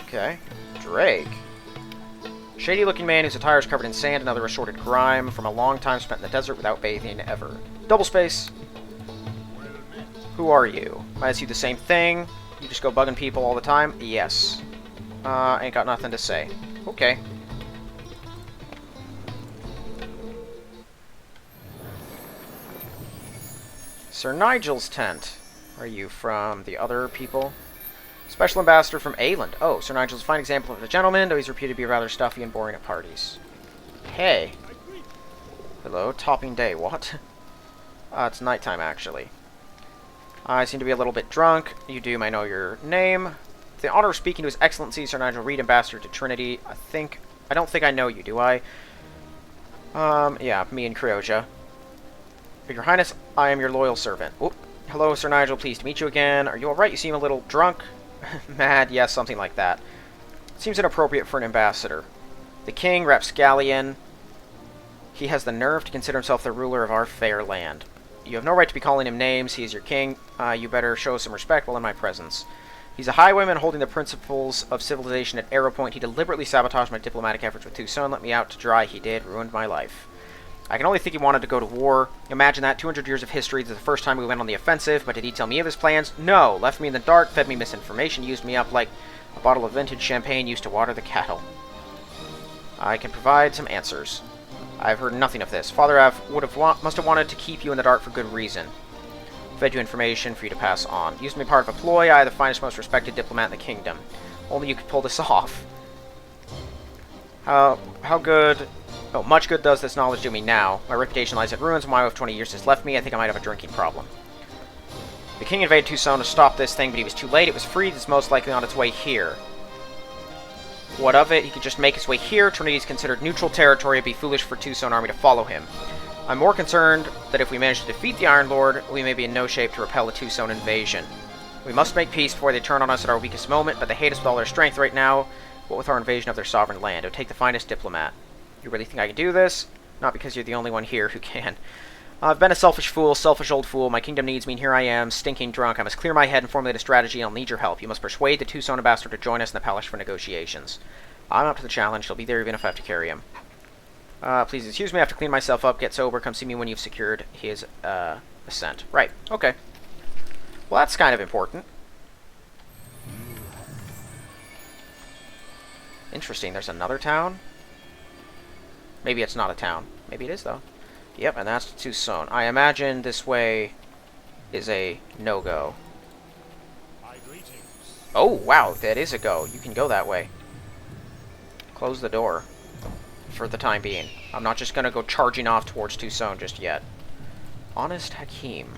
Okay. Drake. Shady-looking man whose attire is covered in sand and other assorted grime from a long time spent in the desert without bathing ever. Double space. Who are you? I ask you the same thing. You just go bugging people all the time? Yes. Ain't got nothing to say. Okay. Sir Nigel's tent. Are you from the other people? Special ambassador from Aielund. Oh, Sir Nigel's a fine example of a gentleman, though he's reputed to be rather stuffy and boring at parties. Hey. Hello, topping day. What? It's nighttime, actually. I seem to be a little bit drunk. You do may know your name. The honor of speaking to His Excellency, Sir Nigel Reed, Ambassador to Trinity. I don't think I know you, do I? Yeah, me and Crioja. Your Highness, I am your loyal servant. Oop. Hello, Sir Nigel. Pleased to meet you again. Are you alright? You seem a little drunk. Mad, yes, something like that. Seems inappropriate for an ambassador. The king, Rapscallion. He has the nerve to consider himself the ruler of our fair land. You have no right to be calling him names. He is your king. You better show some respect while in my presence. He's a highwayman holding the principles of civilization at arrow point. He deliberately sabotaged my diplomatic efforts with Tucson. Let me out to dry. He did. Ruined my life. I can only think he wanted to go to war. Imagine that. 200 years of history. This is the first time we went on the offensive. But did he tell me of his plans? No. Left me in the dark. Fed me misinformation. Used me up like a bottle of vintage champagne used to water the cattle. I can provide some answers. I've heard nothing of this. Father must have wanted to keep you in the dark for good reason. Fed you information for you to pass on. Used me part of a ploy. I, the finest, most respected diplomat in the kingdom. Only you could pull this off. How good... Oh, much good does this knowledge do me now. My reputation lies in ruins. My wife of 20 years has left me. I think I might have a drinking problem. The king invaded Tucson to stop this thing, but he was too late. It was freed. It's most likely on its way here. What of it? He could just make his way here. Trinity is considered neutral territory. It'd be foolish for Two-Stone Army to follow him. I'm more concerned that if we manage to defeat the Ironlord, we may be in no shape to repel a Two-Stone invasion. We must make peace before they turn on us at our weakest moment, but they hate us with all their strength right now. What with our invasion of their sovereign land? It would take the finest diplomat. You really think I can do this? Not because you're the only one here who can. I've been a selfish fool, selfish old fool. My kingdom needs me, and here I am, stinking drunk. I must clear my head and formulate a strategy, and I'll need your help. You must persuade the Two-Stone Ambassador to join us in the palace for negotiations. I'm up to the challenge. He'll be there even if I have to carry him. Please excuse me, I have to clean myself up, get sober, come see me when you've secured his, ascent. Right, okay. Well, that's kind of important. Interesting, there's another town? Maybe it's not a town. Maybe it is, though. Yep, and that's Two-Stone. I imagine this way is a no-go. Oh, wow, that is a go. You can go that way. Close the door. For the time being. I'm not just going to go charging off towards Two-Stone just yet. Honest Hakim.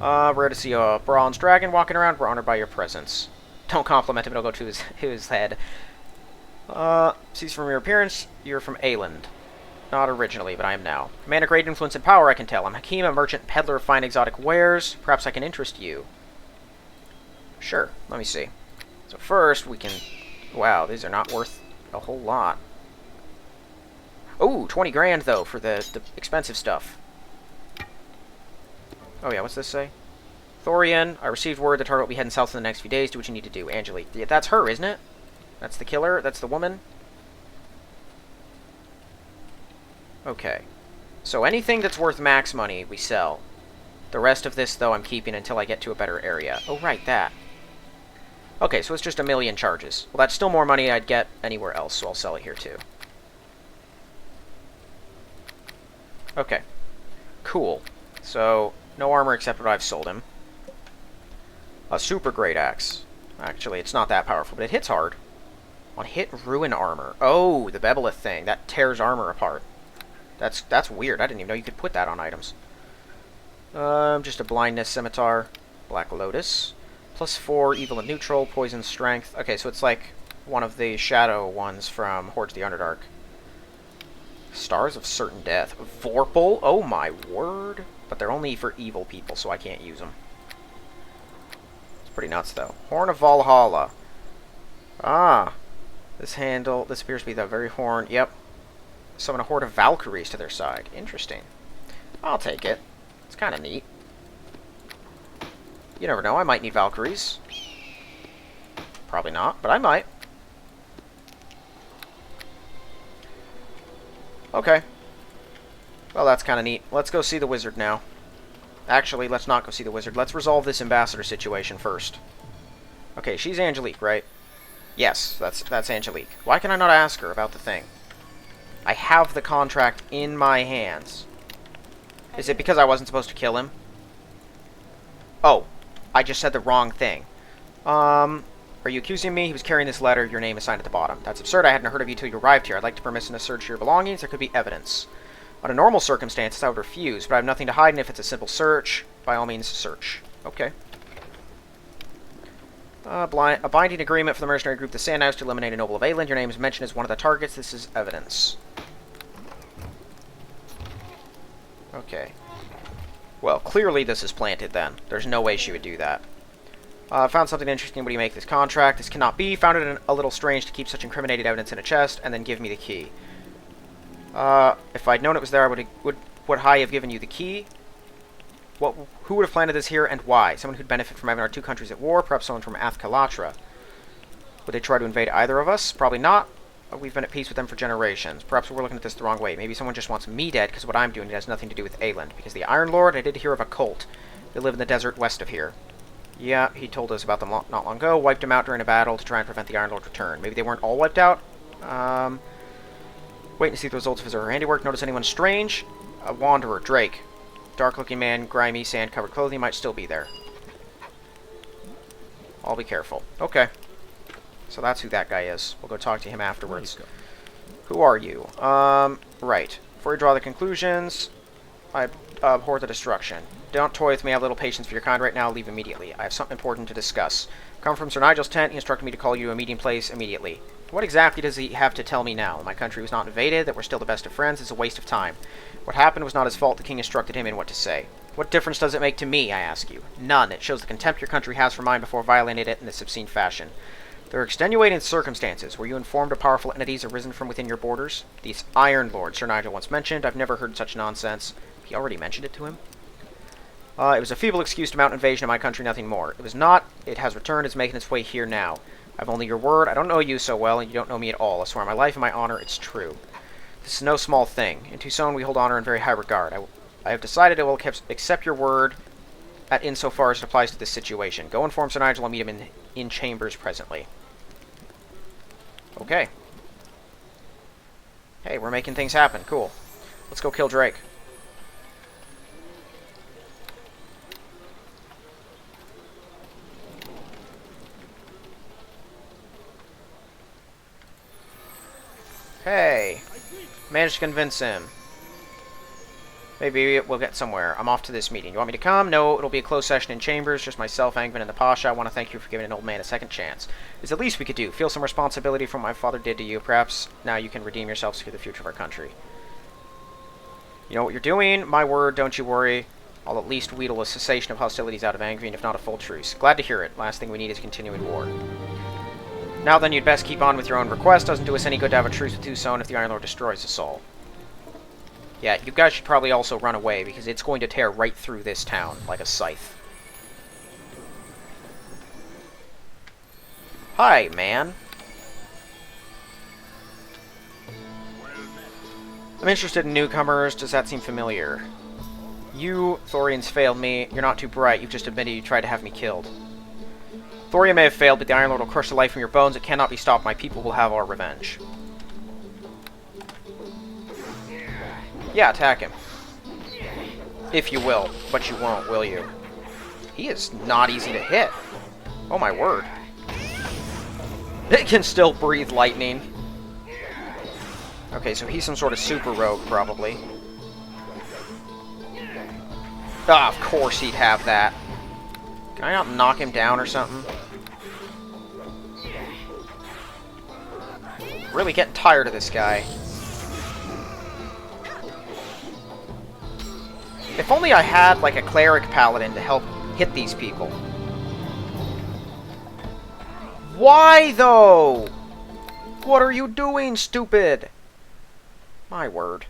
Rare to see a bronze dragon walking around. We're honored by your presence. Don't compliment him, it'll go to his head. Sees from your appearance, you're from Aielund. Not originally, but I am now. Man of great influence and power, I can tell. I'm Hakim, a merchant peddler of fine exotic wares. Perhaps I can interest you. Sure, let me see. So first, we can... Wow, these are not worth a whole lot. Oh, 20 grand, though, for the expensive stuff. Oh, yeah, what's this say? Thorian, I received word the target will be heading south in the next few days. Do what you need to do. Angelique. Yeah, that's her, isn't it? That's the killer? That's the woman? Okay. So anything that's worth max money, we sell. The rest of this, though, I'm keeping until I get to a better area. Oh, right, that. Okay, so it's just 1,000,000 charges. Well, that's still more money I'd get anywhere else, so I'll sell it here, too. Okay. Cool. So, no armor except what I've sold him. A super great axe. Actually, it's not that powerful, but it hits hard. On hit, ruin armor. Oh, the Bebelith thing. That tears armor apart. That's weird. I didn't even know you could put that on items. Just a blindness scimitar. Black Lotus. +4, evil and neutral, poison strength. Okay, so it's like one of the shadow ones from Hordes of the Underdark. Stars of Certain Death. Vorpal? Oh my word. But they're only for evil people, so I can't use them. It's pretty nuts, though. Horn of Valhalla. Ah. This appears to be the very horn. Yep. Summon a horde of Valkyries to their side. Interesting. I'll take it. It's kind of neat. You never know, I might need Valkyries. Probably not, but I might. Okay. Well, that's kind of neat. Let's go see the wizard now. Actually, let's not go see the wizard. Let's resolve this ambassador situation first. Okay, she's Angelique, right? Yes, that's Angelique. Why can I not ask her about the thing? I have the contract in my hands. Is it because I wasn't supposed to kill him? Oh, I just said the wrong thing. Are you accusing me? He was carrying this letter. Your name is signed at the bottom. That's absurd. I hadn't heard of you till you arrived here. I'd like to permission to search your belongings. There could be evidence. Under normal circumstances, I would refuse, but I have nothing to hide, and if it's a simple search, by all means, search. Okay. A binding agreement for the mercenary group, the Sand Knights, to eliminate a noble of Aielund. Your name is mentioned as one of the targets. This is evidence. Okay. Well, clearly this is planted, then. There's no way she would do that. Found something interesting. What do you make this contract? This cannot be. Found it a little strange to keep such incriminating evidence in a chest, and then give me the key. If I'd known it was there, I would I have given you the key? Who would have planted this here, and why? Someone who'd benefit from having our two countries at war? Perhaps someone from Athkalatra. Would they try to invade either of us? Probably not. We've been at peace with them for generations. Perhaps we're looking at this the wrong way. Maybe someone just wants me dead because what I'm doing has nothing to do with Aielund. Because the Ironlord, I did hear of a cult. They live in the desert west of here. Yeah, he told us about them not long ago. Wiped them out during a battle to try and prevent the Ironlord's return. Maybe they weren't all wiped out? Wait to see the results of his or her handiwork. Notice anyone strange? A wanderer, Drake. Dark-looking man, grimy, sand-covered clothing might still be there. I'll be careful. Okay. So that's who that guy is. We'll go talk to him afterwards. Who are you? Right. Before we draw the conclusions, I abhor the destruction. Don't toy with me. I have little patience for your kind right now. Leave immediately. I have something important to discuss. Come from Sir Nigel's tent. He instructed me to call you to a meeting place immediately. What exactly does he have to tell me now? My country was not invaded, that we're still the best of friends. It's a waste of time. What happened was not his fault. The king instructed him in what to say. What difference does it make to me, I ask you? None. It shows the contempt your country has for mine before violating it in this obscene fashion. There are extenuating circumstances. Were you informed of powerful entities arisen from within your borders? These Ironlord Sir Nigel once mentioned. I've never heard such nonsense. He already mentioned it to him? It was a feeble excuse to mount invasion of my country, nothing more. It was not. It has returned. It's making its way here now. I've only your word. I don't know you so well, and you don't know me at all. I swear on my life and my honor, it's true. This is no small thing. In Tucson, we hold honor in very high regard. I have decided I will accept your word at insofar as it applies to this situation. Go inform Sir Nigel. I'll meet him in chambers presently. Okay. Hey, we're making things happen. Cool. Let's go kill Drake. Hey, managed to convince him. Maybe we'll get somewhere. I'm off to this meeting. You want me to come? No, it'll be a closed session in chambers. Just myself, Angvin, and the Pasha. I want to thank you for giving an old man a second chance. It's the least we could do. Feel some responsibility for what my father did to you. Perhaps now you can redeem yourselves for the future of our country. You know what you're doing. My word, don't you worry. I'll at least wheedle a cessation of hostilities out of Angvin, if not a full truce. Glad to hear it. Last thing we need is continuing war. Now then, you'd best keep on with your own request. Doesn't do us any good to have a truce with Tucson if the Ironlord destroys us all. Yeah, you guys should probably also run away, because it's going to tear right through this town, like a scythe. Hi, man. I'm interested in newcomers. Does that seem familiar? You, Thorians, failed me. You're not too bright. You've just admitted you tried to have me killed. Thoria may have failed, but the Ironlord will crush the life from your bones. It cannot be stopped. My people will have our revenge. Yeah, attack him. If you will. But you won't, will you? He is not easy to hit. Oh my word. It can still breathe lightning. Okay, so he's some sort of super rogue, probably. Ah, of course he'd have that. Can I not knock him down or something? Really getting tired of this guy. If only I had, like, a cleric paladin to help hit these people. Why, though? What are you doing, stupid? My word.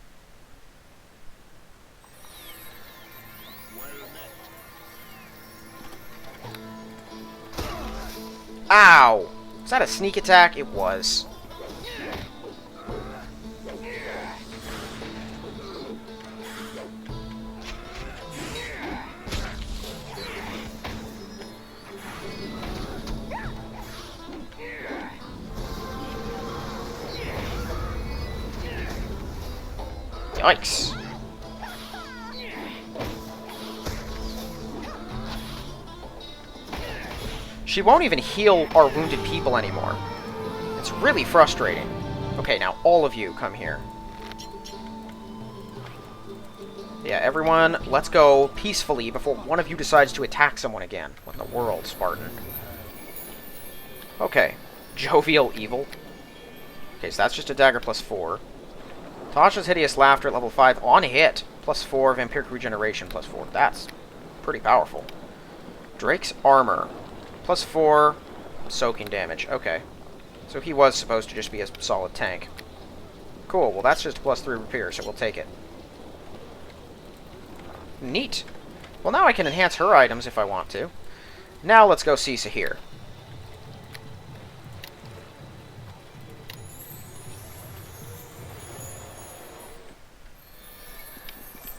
Ow! Was that a sneak attack? It was. Yikes. She won't even heal our wounded people anymore. It's really frustrating. Okay, now all of you come here. Yeah, everyone, let's go peacefully before one of you decides to attack someone again. What in the world, Spartan? Okay. Jovial Evil. Okay, so that's just a dagger plus 4. Tasha's Hideous Laughter at level 5 on hit. Plus 4. Vampiric Regeneration plus 4. That's pretty powerful. Drake's Armor. Plus 4. Soaking damage. Okay. So he was supposed to just be a solid tank. Cool. Well, that's just plus 3 repair, so we'll take it. Neat. Well, now I can enhance her items if I want to. Now let's go see Sahir.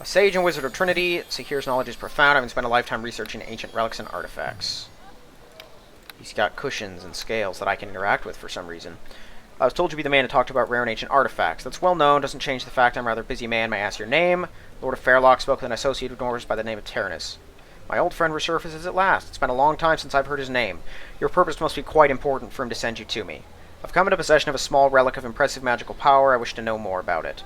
A sage and wizard of Trinity, Sahir's knowledge is profound. I've spent a lifetime researching ancient relics and artifacts. He's got cushions and scales that I can interact with for some reason. I was told to be the man to talk to about rare and ancient artifacts. That's well known, doesn't change the fact I'm a rather busy man. May I ask your name? Lord of Fairlock spoke with an associate of Norris by the name of Tyrannus. My old friend resurfaces at last. It's been a long time since I've heard his name. Your purpose must be quite important for him to send you to me. I've come into possession of a small relic of impressive magical power. I wish to know more about it.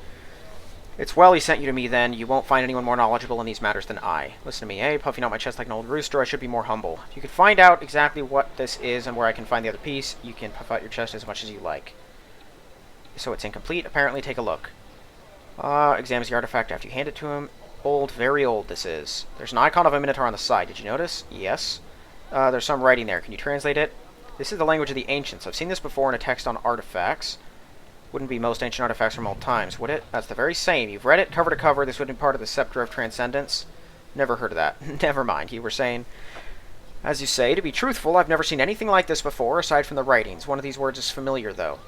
It's well he sent you to me then. You won't find anyone more knowledgeable in these matters than I. Listen to me, eh? Puffing out my chest like an old rooster, I should be more humble. If you could find out exactly what this is and where I can find the other piece, you can puff out your chest as much as you like. So it's incomplete? Apparently, take a look. Examines the artifact after you hand it to him. Old, very old this is. There's an icon of a minotaur on the side. Did you notice? Yes. There's some writing there. Can you translate it? This is the language of the ancients. I've seen this before in a text on artifacts. Wouldn't be most ancient artifacts from old times, would it? That's the very same. You've read it cover to cover. This would be part of the Scepter of Transcendence. Never heard of that. Never mind. You were saying... As you say, to be truthful, I've never seen anything like this before, aside from the writings. One of these words is familiar, though.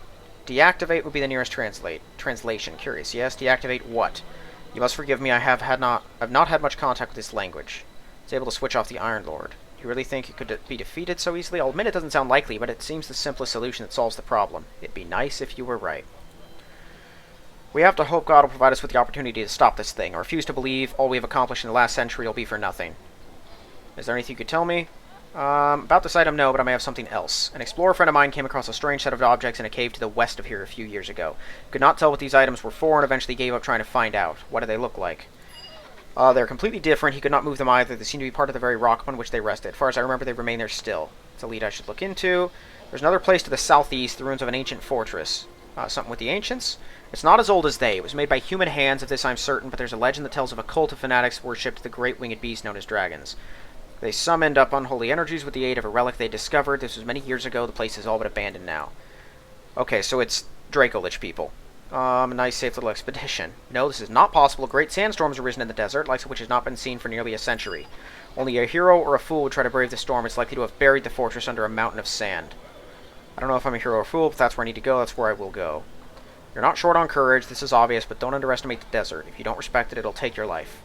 Deactivate would be the nearest translation. Curious, yes? Deactivate what? You must forgive me, I've not had much contact with this language. It's able to switch off the Ironlord. Do you really think it could be defeated so easily? I'll admit it doesn't sound likely, but it seems the simplest solution that solves the problem. It'd be nice if you were right. We have to hope God will provide us with the opportunity to stop this thing. I refuse to believe all we have accomplished in the last century will be for nothing. Is there anything you could tell me? About this item, no, but I may have something else. An explorer friend of mine came across a strange set of objects in a cave to the west of here a few years ago. Could not tell what these items were for and eventually gave up trying to find out. What do they look like? They're completely different. He could not move them either. They seem to be part of the very rock upon which they rested. As far as I remember, they remain there still. It's a lead I should look into. There's another place to the southeast, the ruins of an ancient fortress. Something with the ancients? It's not as old as they. It was made by human hands, of this I'm certain, but there's a legend that tells of a cult of fanatics worshipped the great winged beast known as dragons. They summoned up unholy energies with the aid of a relic they discovered. This was many years ago. The place is all but abandoned now. Okay, so it's Dracolich people. A nice, safe little expedition. No, this is not possible. A great sandstorm has arisen in the desert, likes of which has not been seen for nearly a century. Only a hero or a fool would try to brave the storm. It's likely to have buried the fortress under a mountain of sand. I don't know if I'm a hero or a fool, but that's where I need to go. That's where I will go. You're not short on courage. This is obvious, but don't underestimate the desert. If you don't respect it, it'll take your life.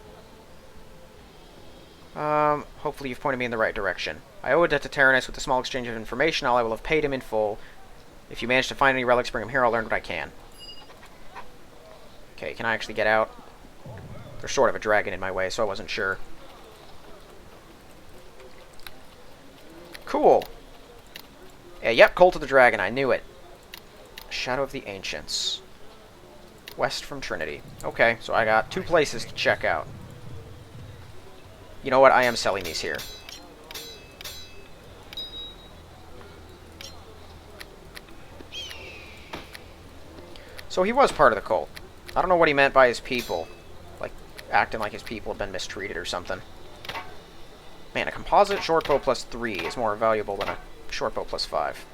Hopefully you've pointed me in the right direction. I owe a debt to Tyrannus with a small exchange of information. All I will have paid him in full. If you manage to find any relics, bring them here. I'll learn what I can. Okay, can I actually get out? There's sort of a dragon in my way, so I wasn't sure. Cool. Yep, Cult of the Dragon. I knew it. Shadow of the Ancients. West from Trinity. Okay, so I got 2 places to check out. You know what? I am selling these here. So he was part of the cult. I don't know what he meant by his people. Like, acting like his people have been mistreated or something. Man, a composite shortbow plus 3 is more valuable than a shortbow plus 5.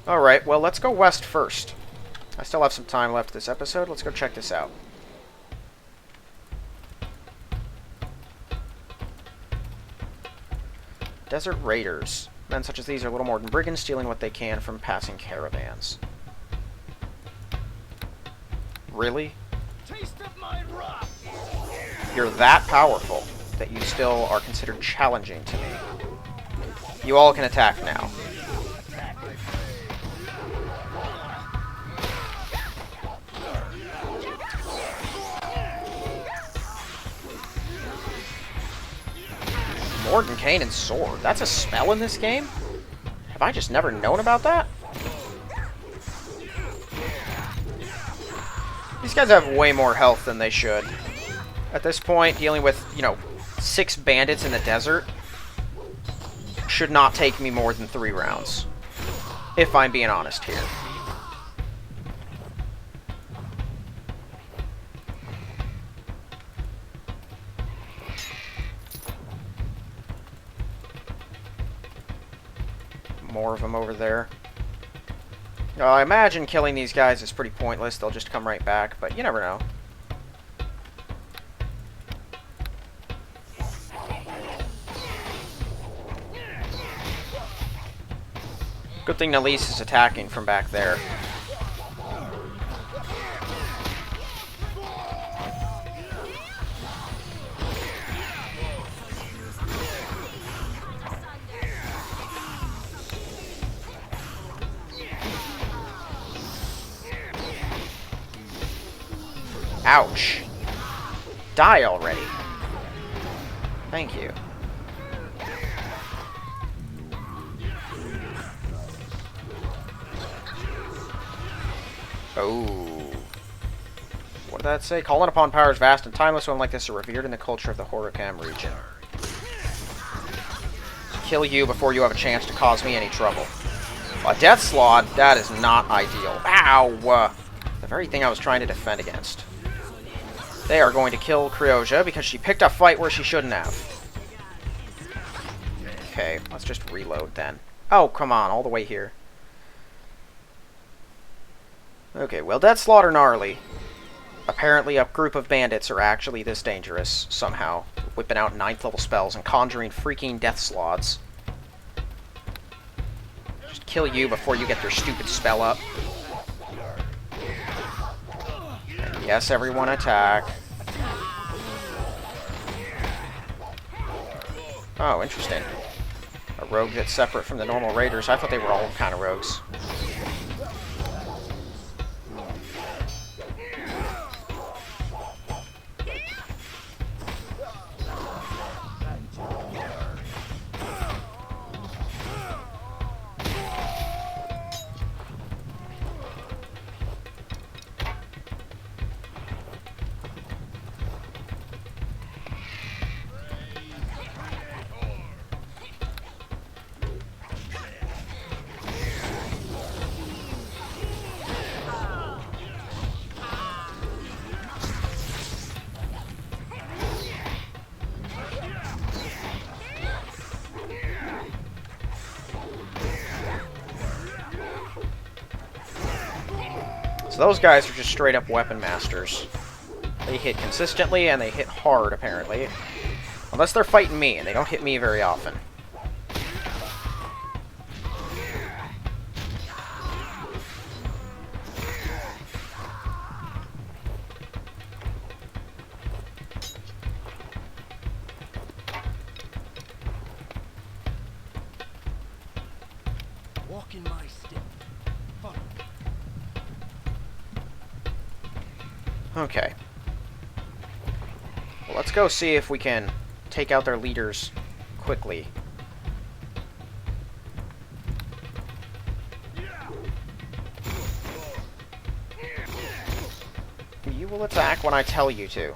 Alright, well, let's go west first. I still have some time left this episode. Let's go check this out. Desert Raiders. Men such as these are little more than brigands, stealing what they can from passing caravans. Really? Taste of my wrath. You're that powerful that you still are considered challenging to me. You all can attack now. Mordenkainen's sword. That's a spell in this game? Have I just never known about that? These guys have way more health than they should. At this point, dealing with, 6 bandits in the desert should not take me more than 3 rounds. If I'm being honest here. More of them over there. I imagine killing these guys is pretty pointless. They'll just come right back, but you never know. Good thing Nalise is attacking from back there. Ouch. Die already. Thank you. Oh. What did that say? Calling upon powers vast and timeless, one like this are revered in the culture of the Horicam region. Kill you before you have a chance to cause me any trouble. A death slot, that is not ideal. Ow! The very thing I was trying to defend against. They are going to kill Cryoja because she picked a fight where she shouldn't have. Okay, let's just reload then. Oh, come on, all the way here. Okay, well, Death Slaughter gnarly. Apparently a group of bandits are actually this dangerous, somehow. Whipping out 9th level spells and conjuring freaking death slots. Just kill you before you get their stupid spell up. And yes, everyone attack. Oh, interesting. A rogue that's separate from the normal raiders. I thought they were all kind of rogues. So those guys are just straight up weapon masters. They hit consistently and they hit hard, apparently. Unless they're fighting me, and they don't hit me very often. Walk in my step. Follow. Okay. Well, let's go see if we can take out their leaders quickly. You will attack when I tell you to.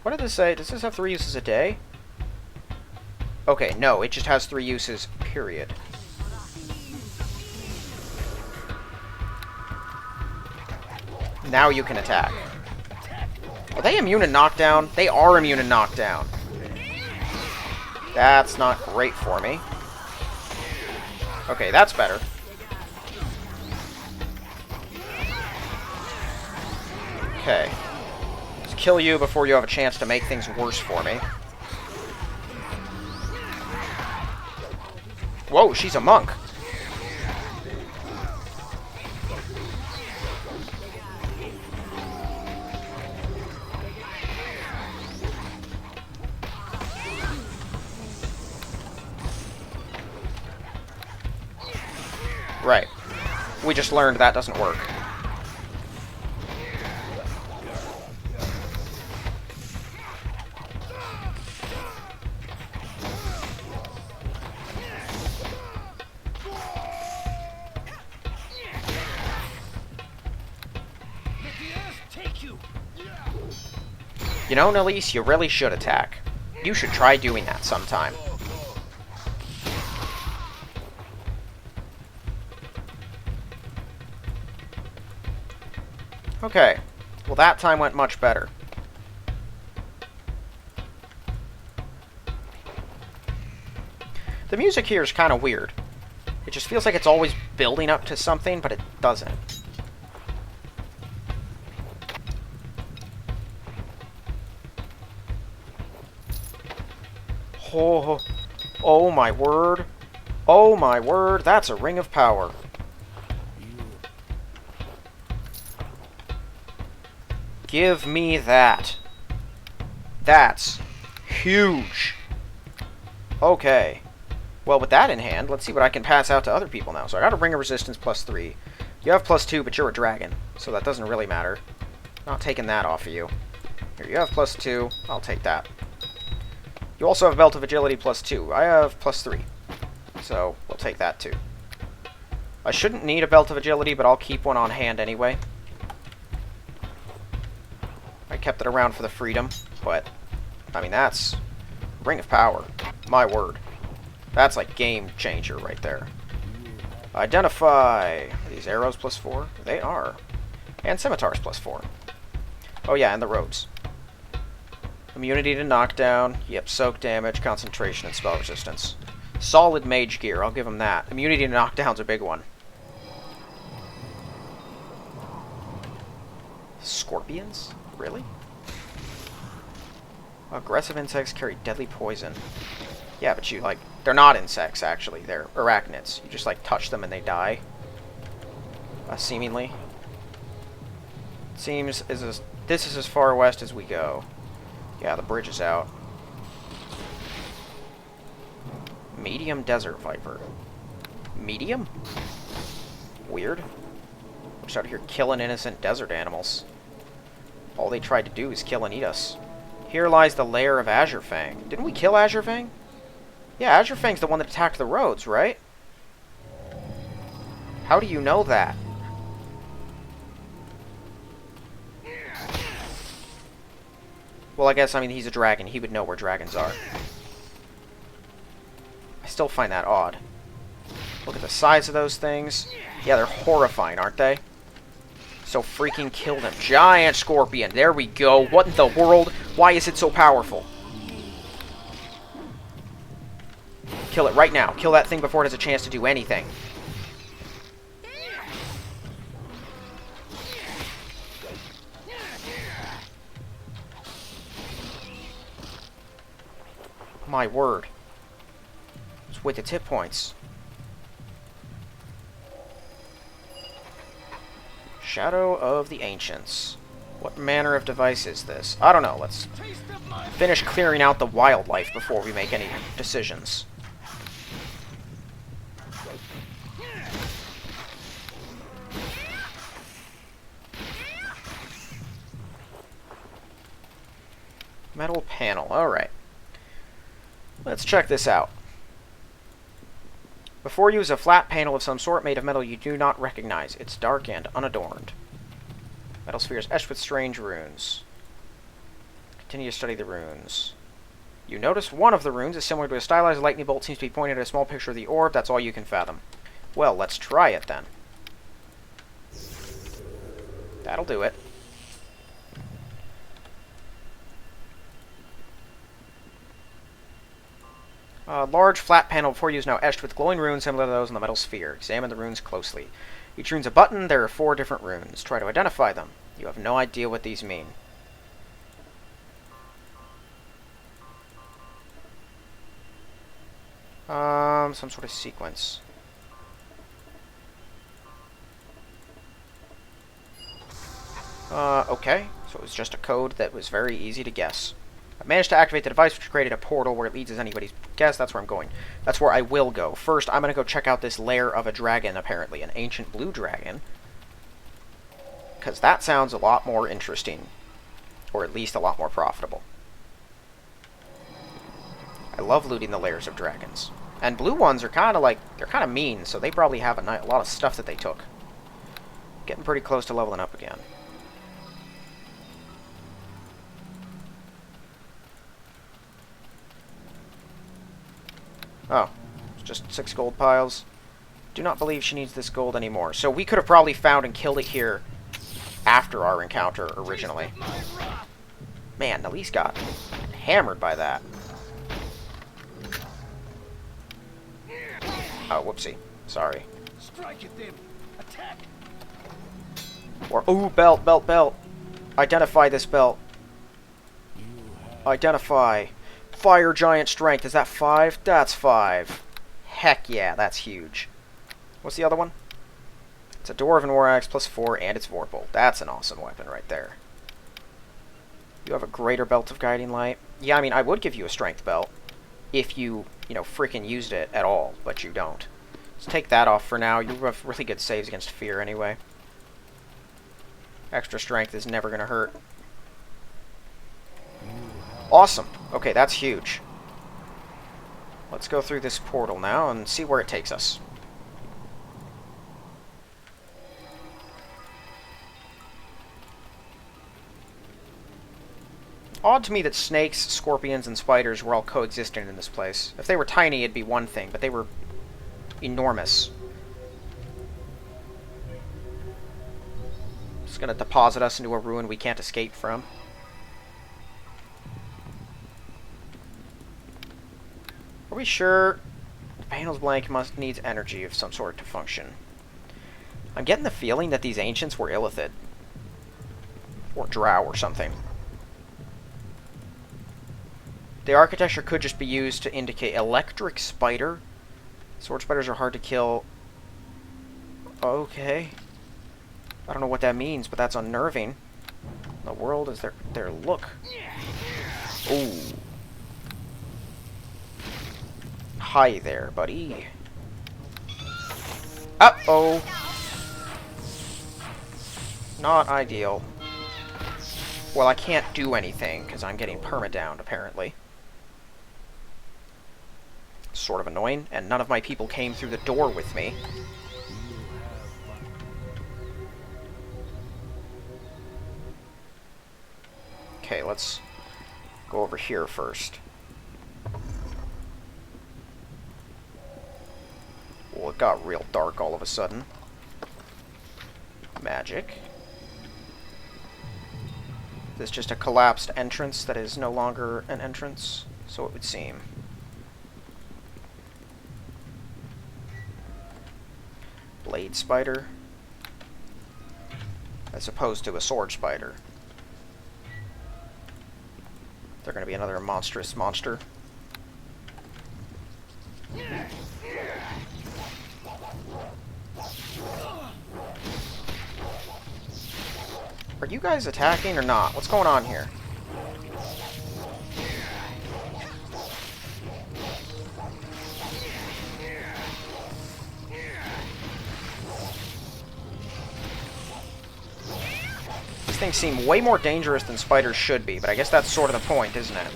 What did this say? Does this have 3 uses a day? Okay, no, it just has 3 uses, period. Now you can attack. Are they immune to knockdown? They are immune to knockdown. That's not great for me. Okay, that's better. Okay. Let's kill you before you have a chance to make things worse for me. Whoa, she's a monk. Right. We just learned that doesn't work. You know, Nalise, you really should attack. You should try doing that sometime. Okay. Well, that time went much better. The music here is kind of weird. It just feels like it's always building up to something, but it doesn't. Oh, oh my word. Oh my word, that's a ring of power. Give me that. That's huge. Okay. Well, with that in hand, let's see what I can pass out to other people now. So I got a ring of resistance +3. You have +2, but you're a dragon, so that doesn't really matter. Not taking that off of you. Here, you have +2. I'll take that. You also have Belt of Agility +2. I have +3. So, we'll take that too. I shouldn't need a belt of agility, but I'll keep one on hand anyway. I kept it around for the freedom, but, I mean, that's Ring of Power. My word. That's like game changer right there. Identify. Are these arrows +4? They are. And scimitars +4. Oh yeah, and the robes. Immunity to knockdown. Yep, soak damage, concentration, and spell resistance. Solid mage gear, I'll give him that. Immunity to knockdown's a big one. Scorpions? Really? Aggressive insects carry deadly poison. Yeah, but you, like, they're not insects, actually. They're arachnids. You just, like, touch them and they die. Seemingly. Seems this is as far west as we go. Yeah, the bridge is out. Medium desert viper. Medium? Weird. We're just out here killing innocent desert animals. All they tried to do is kill and eat us. Here lies the lair of Azure Fang. Didn't we kill Azure Fang? Yeah, Azure Fang's the one that attacked the roads, right? How do you know that? Well, I guess, I mean, he's a dragon. He would know where dragons are. I still find that odd. Look at the size of those things. Yeah, they're horrifying, aren't they? So freaking kill them. Giant scorpion. There we go. What in the world? Why is it so powerful? Kill it right now. Kill that thing before it has a chance to do anything. My word. It's with its hit points. Shadow of the Ancients. What manner of device is this? I don't know. Let's finish clearing out the wildlife before we make any decisions. Metal panel. Alright. Let's check this out. Before you is a flat panel of some sort made of metal you do not recognize. It's dark and unadorned. Metal spheres etched with strange runes. Continue to study the runes. You notice one of the runes is similar to a stylized lightning bolt, seems to be pointing at a small picture of the orb. That's all you can fathom. Well, let's try it then. That'll do it. A large flat panel before you is now etched with glowing runes similar to those on the metal sphere. Examine the runes closely. Each rune's a button. There are 4 different runes. Try to identify them. You have no idea what these mean. Some sort of sequence. Okay. So it was just a code that was very easy to guess. I managed to activate the device, which created a portal. Where it leads is anybody's guess. That's where I'm going. That's where I will go. First, I'm going to go check out this lair of a dragon, apparently. An ancient blue dragon. Because that sounds a lot more interesting. Or at least a lot more profitable. I love looting the lairs of dragons. And blue ones are kind of like, they're kind of mean, so they probably have a lot of stuff that they took. Getting pretty close to leveling up again. Oh, it's just 6 gold piles. Do not believe she needs this gold anymore. So we could have probably found and killed it here after our encounter originally. Man, Nalise got hammered by that. Oh, whoopsie. Sorry. Strike at them. Attack. Or, ooh, belt, belt, belt. Identify this belt. Identify. Fire giant strength. Is that 5? That's 5. Heck yeah, that's huge. What's the other one? It's a Dwarven War Axe +4 and it's Vorpal. That's an awesome weapon right there. You have a greater belt of guiding light. Yeah, I mean, I would give you a strength belt if you know, freaking used it at all, but you don't. Let's take that off for now. You have really good saves against fear anyway. Extra strength is never going to hurt. Awesome. Okay, that's huge. let's go through this portal now and see where it takes us. Odd to me that snakes, scorpions, and spiders were all coexisting in this place. If they were tiny, it'd be one thing, but they were enormous. Just gonna deposit us into a ruin we can't escape from. Are we sure? The panel's blank needs energy of some sort to function. I'm getting the feeling that these ancients were illithid. Or drow or something. The architecture could just be used to indicate electric spider. Sword spiders are hard to kill. Okay. I don't know what that means, but that's unnerving. The world is their look. Ooh. Hi there, buddy. Uh-oh. Not ideal. Well, I can't do anything, because I'm getting permadowned, apparently. Sort of annoying, and none of my people came through the door with me. Okay, let's go over here first. Well, it got real dark all of a sudden. Magic. Is this just a collapsed entrance that is no longer an entrance? So it would seem. Blade spider. As opposed to a sword spider. They're going to be another monstrous monster. Are you guys attacking or not? What's going on here? These things seem way more dangerous than spiders should be, but I guess that's sort of the point, isn't it?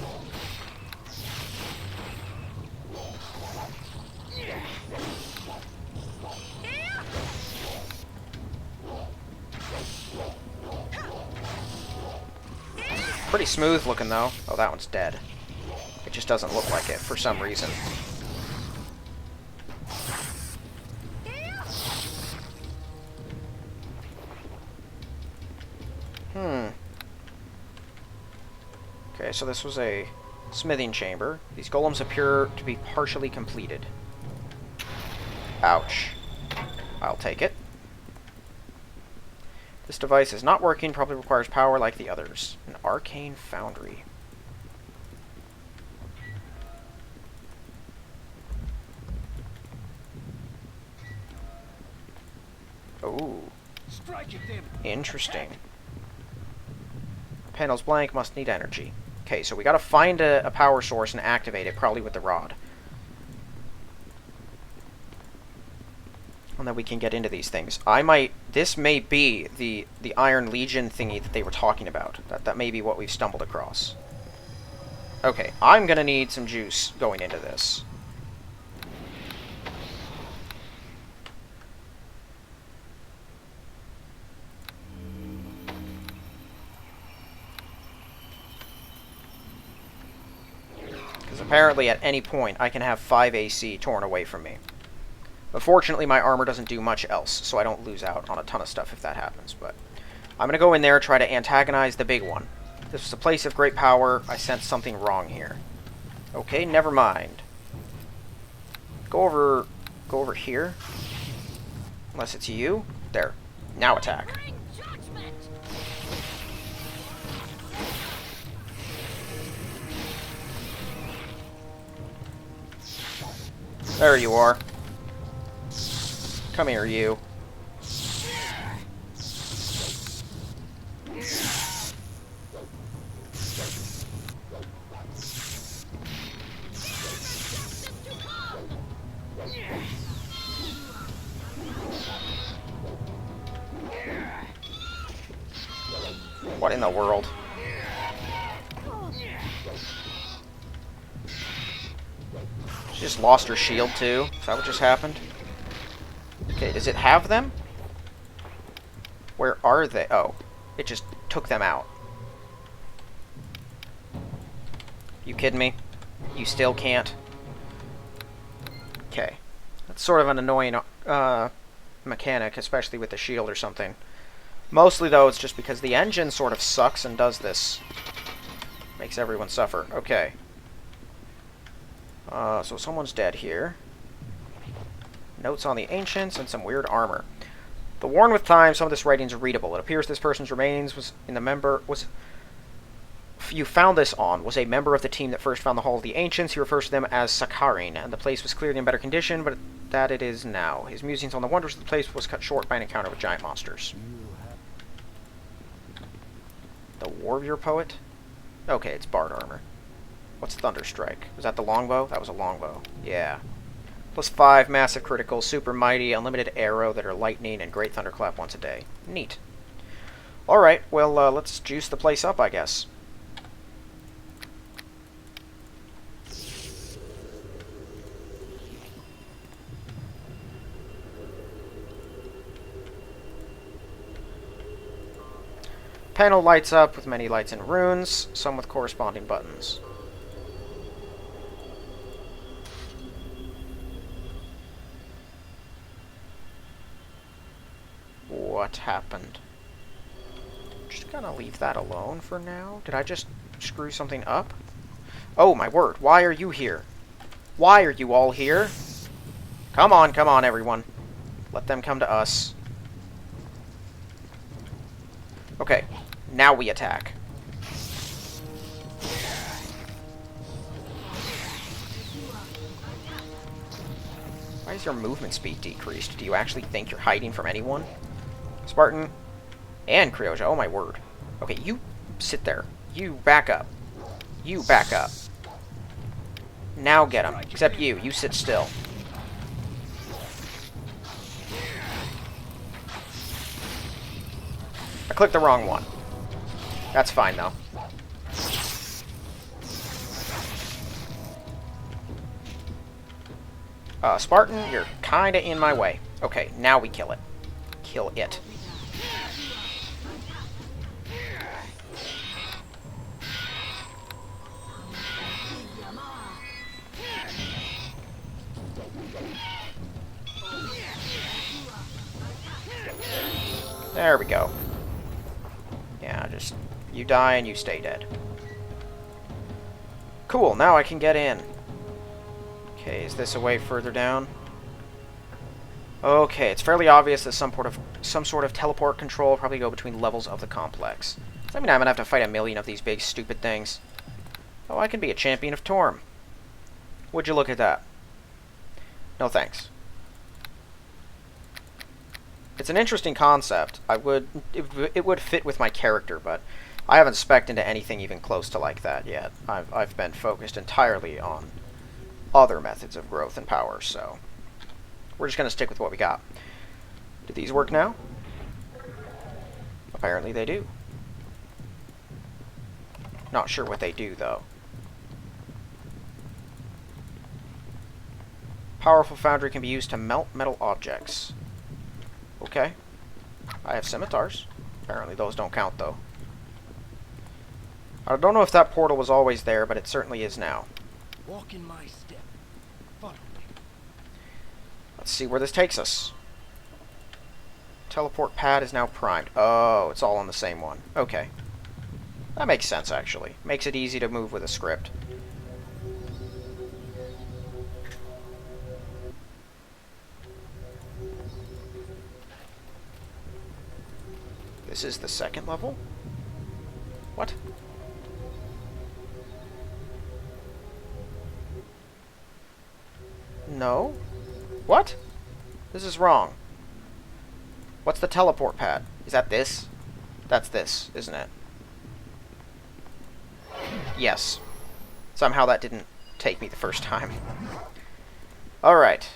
Pretty smooth looking, though. Oh, that one's dead. It just doesn't look like it for some reason. Okay, so this was a smithing chamber. These golems appear to be partially completed. Ouch. I'll take it. This device is not working, probably requires power like the others. An arcane foundry. Oh. Interesting. Panel's blank, must need energy. Okay, so we gotta find a power source and activate it, probably with the rod. And then we can get into these things. This may be the Iron Legion thingy that they were talking about. That may be what we've stumbled across. Okay, I'm gonna need some juice going into this. Because apparently at any point I can have 5 AC torn away from me. But fortunately, my armor doesn't do much else, so I don't lose out on a ton of stuff if that happens. But I'm going to go in there and try to antagonize the big one. This was a place of great power. I sensed something wrong here. Okay, never mind. Go over here. Unless it's you. There. Now attack. There you are. Come here, you. What in the world? She just lost her shield too? Is that what just happened? Okay, does it have them? Where are they? Oh, it just took them out. You kidding me? You still can't? Okay. That's sort of an annoying mechanic, especially with the shield or something. Mostly, though, it's just because the engine sort of sucks and does this. Makes everyone suffer. Okay. So someone's dead here. Notes on the ancients and some weird armor. The worn with time, some of this writing is readable. It appears this person's remains you found this on was a member of the team that first found the Hall of the Ancients. He refers to them as Sakarin, and the place was clearly in better condition, but that it is now. His musings on the wonders of the place was cut short by an encounter with giant monsters. The Warrior Poet? Okay, it's Bard armor. What's Thunderstrike? Was that the longbow? That was a longbow. Yeah. +5, massive critical, super mighty, unlimited arrow that are lightning, and great thunderclap once a day. Neat. Alright, well, let's juice the place up, I guess. Panel lights up with many lights and runes, some with corresponding buttons. What happened? Just gonna leave that alone for now. Did I just screw something up? Oh my word, why are you here? Why are you all here? Come on, everyone. Let them come to us. Okay, now we attack. Why is your movement speed decreased? Do you actually think you're hiding from anyone? Spartan and Cryoja. Oh my word. Okay, you sit there. You back up. You back up. Now get him. Except you. You sit still. I clicked the wrong one. That's fine, though. Spartan, you're kinda in my way. Okay, now we kill it. Kill it. There we go. Yeah, just you die and you stay dead. Cool, now I can get in. Okay, is this a way further down? Okay, it's fairly obvious that some sort of teleport control probably go between levels of the complex. Does that mean I'm gonna have to fight a million of these big stupid things? Oh, I can be a champion of Torm. Would you look at that? No thanks. It's an interesting concept. It would fit with my character, but I haven't spec'd into anything even close to like that yet. I've been focused entirely on other methods of growth and power, so we're just gonna stick with what we got. Do these work now? Apparently they do. Not sure what they do, though. Powerful foundry can be used to melt metal objects. Okay. I have scimitars. Apparently those don't count, though. I don't know if that portal was always there, but it certainly is now. Walk in my step. Follow me. Let's see where this takes us. Teleport pad is now primed. Oh, it's all on the same one. Okay. That makes sense, actually. Makes it easy to move with a script. This is the second level? What? No? What? This is wrong. What's the teleport pad? Is that this? That's this, isn't it? Yes. Somehow that didn't take me the first time. Alright.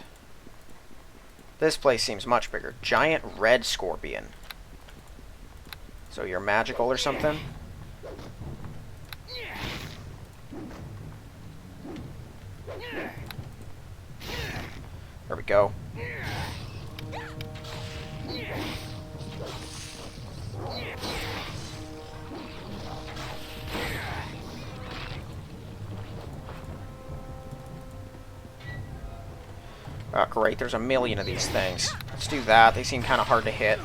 This place seems much bigger. Giant red scorpion. So you're magical or something? There we go. Oh, great. There's a million of these things. Let's do that. They seem kind of hard to hit.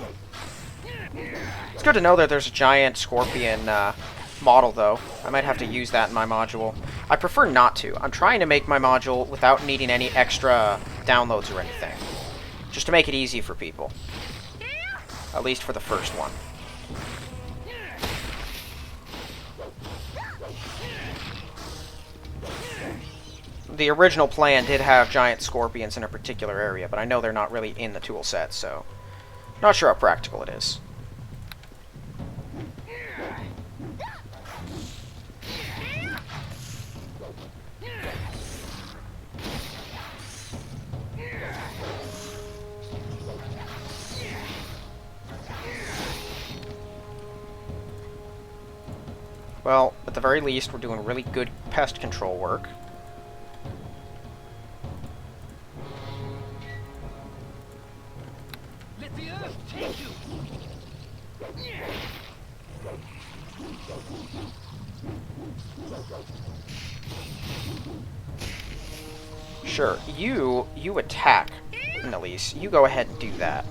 It's good to know that there's a giant scorpion model, though. I might have to use that in my module. I prefer not to. I'm trying to make my module without needing any extra downloads or anything. Just to make it easy for people. At least for the first one. The original plan did have giant scorpions in a particular area, but I know they're not really in the tool set, so not sure how practical it is. Well, at the very least, we're doing really good pest control work. Let the earth take you. Sure, you attack, Annalise. You go ahead and do that.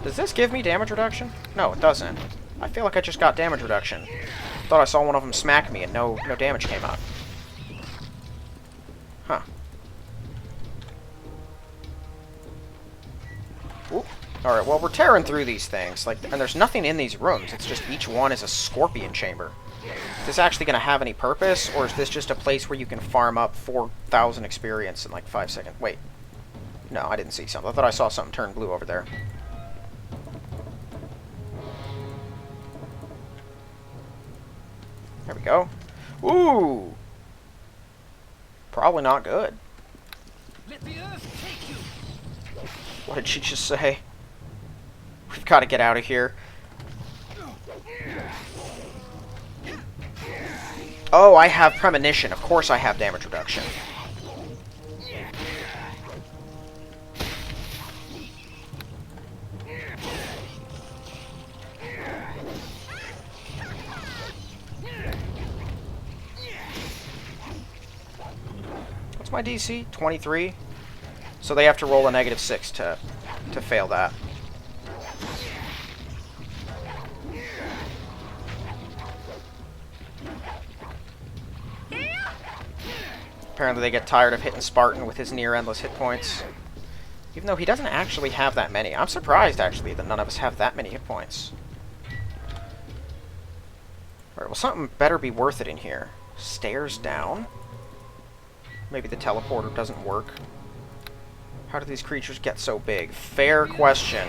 Does this give me damage reduction? No, it doesn't. I feel like I just got damage reduction. Thought I saw one of them smack me and no damage came up. Huh. Oop. Alright, well, we're tearing through these things. And there's nothing in these rooms. It's just each one is a scorpion chamber. Is this actually going to have any purpose, or is this just a place where you can farm up 4,000 experience in like 5 seconds? Wait. No, I didn't see something. I thought I saw something turn blue over there. There we go. Ooh! Probably not good. Let the earth take you. What did she just say? We've got to get out of here. Oh, I have premonition. Of course I have damage reduction. What's my DC? 23? So they have to roll a -6 to fail that. Apparently they get tired of hitting Spartan with his near-endless hit points. Even though he doesn't actually have that many. I'm surprised, actually, that none of us have that many hit points. Alright, well, something better be worth it in here. Stairs down? Maybe the teleporter doesn't work. How do these creatures get so big? Fair question.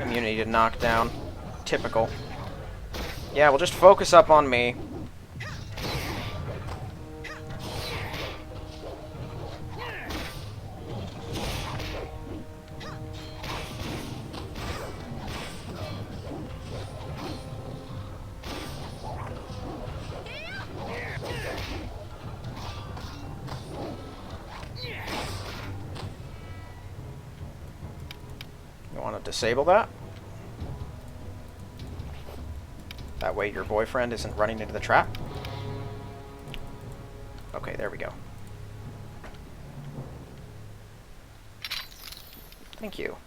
Immunity to knockdown. Typical. Yeah, we'll just focus up on me. You want to disable that? That way your boyfriend isn't running into the trap. Okay, there we go. Thank you.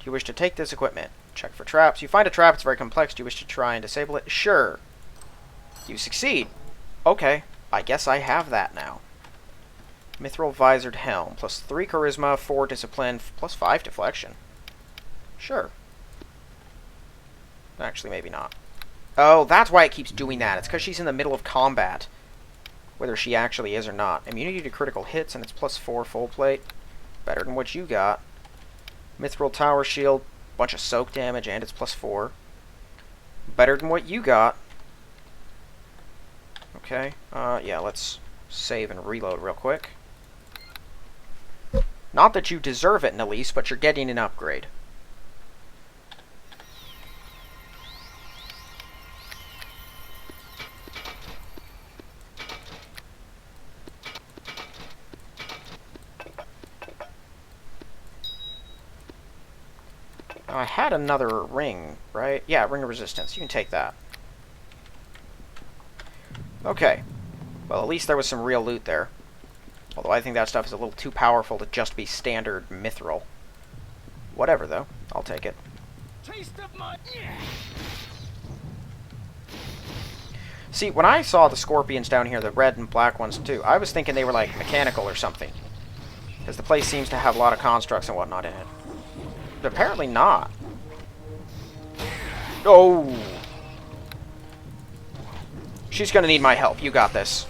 Do you wish to take this equipment? Check for traps. You find a trap, it's very complex. Do you wish to try and disable it? Sure. You succeed. Okay, I guess I have that now. Mithril Visored Helm. Plus 3 Charisma, 4 Discipline, plus 5 Deflection. Sure. Actually, maybe not. Oh, that's why it keeps doing that. It's because she's in the middle of combat. Whether she actually is or not. Immunity to critical hits, and it's plus 4 full plate. Better than what you got. Mithril Tower Shield. Bunch of soak damage, and it's plus 4. Better than what you got. Okay, yeah, let's save and reload real quick. Not that you deserve it, Nalise, but you're getting an upgrade. Now, I had another ring, right? Yeah, ring of resistance. You can take that. Okay. Well, at least there was some real loot there. Although I think that stuff is a little too powerful to just be standard mithril. Whatever, though. I'll take it. Taste of my... See, when I saw the scorpions down here, the red and black ones too, I was thinking they were like mechanical or something. Because the place seems to have a lot of constructs and whatnot in it. But apparently not. Oh! She's gonna need my help. You got this.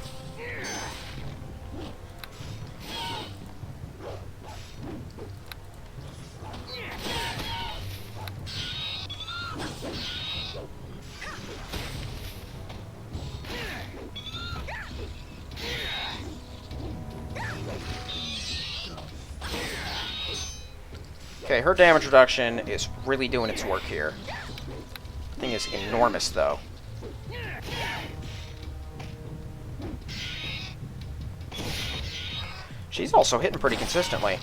Okay, her damage reduction is really doing its work here. Thing is enormous, though. She's also hitting pretty consistently.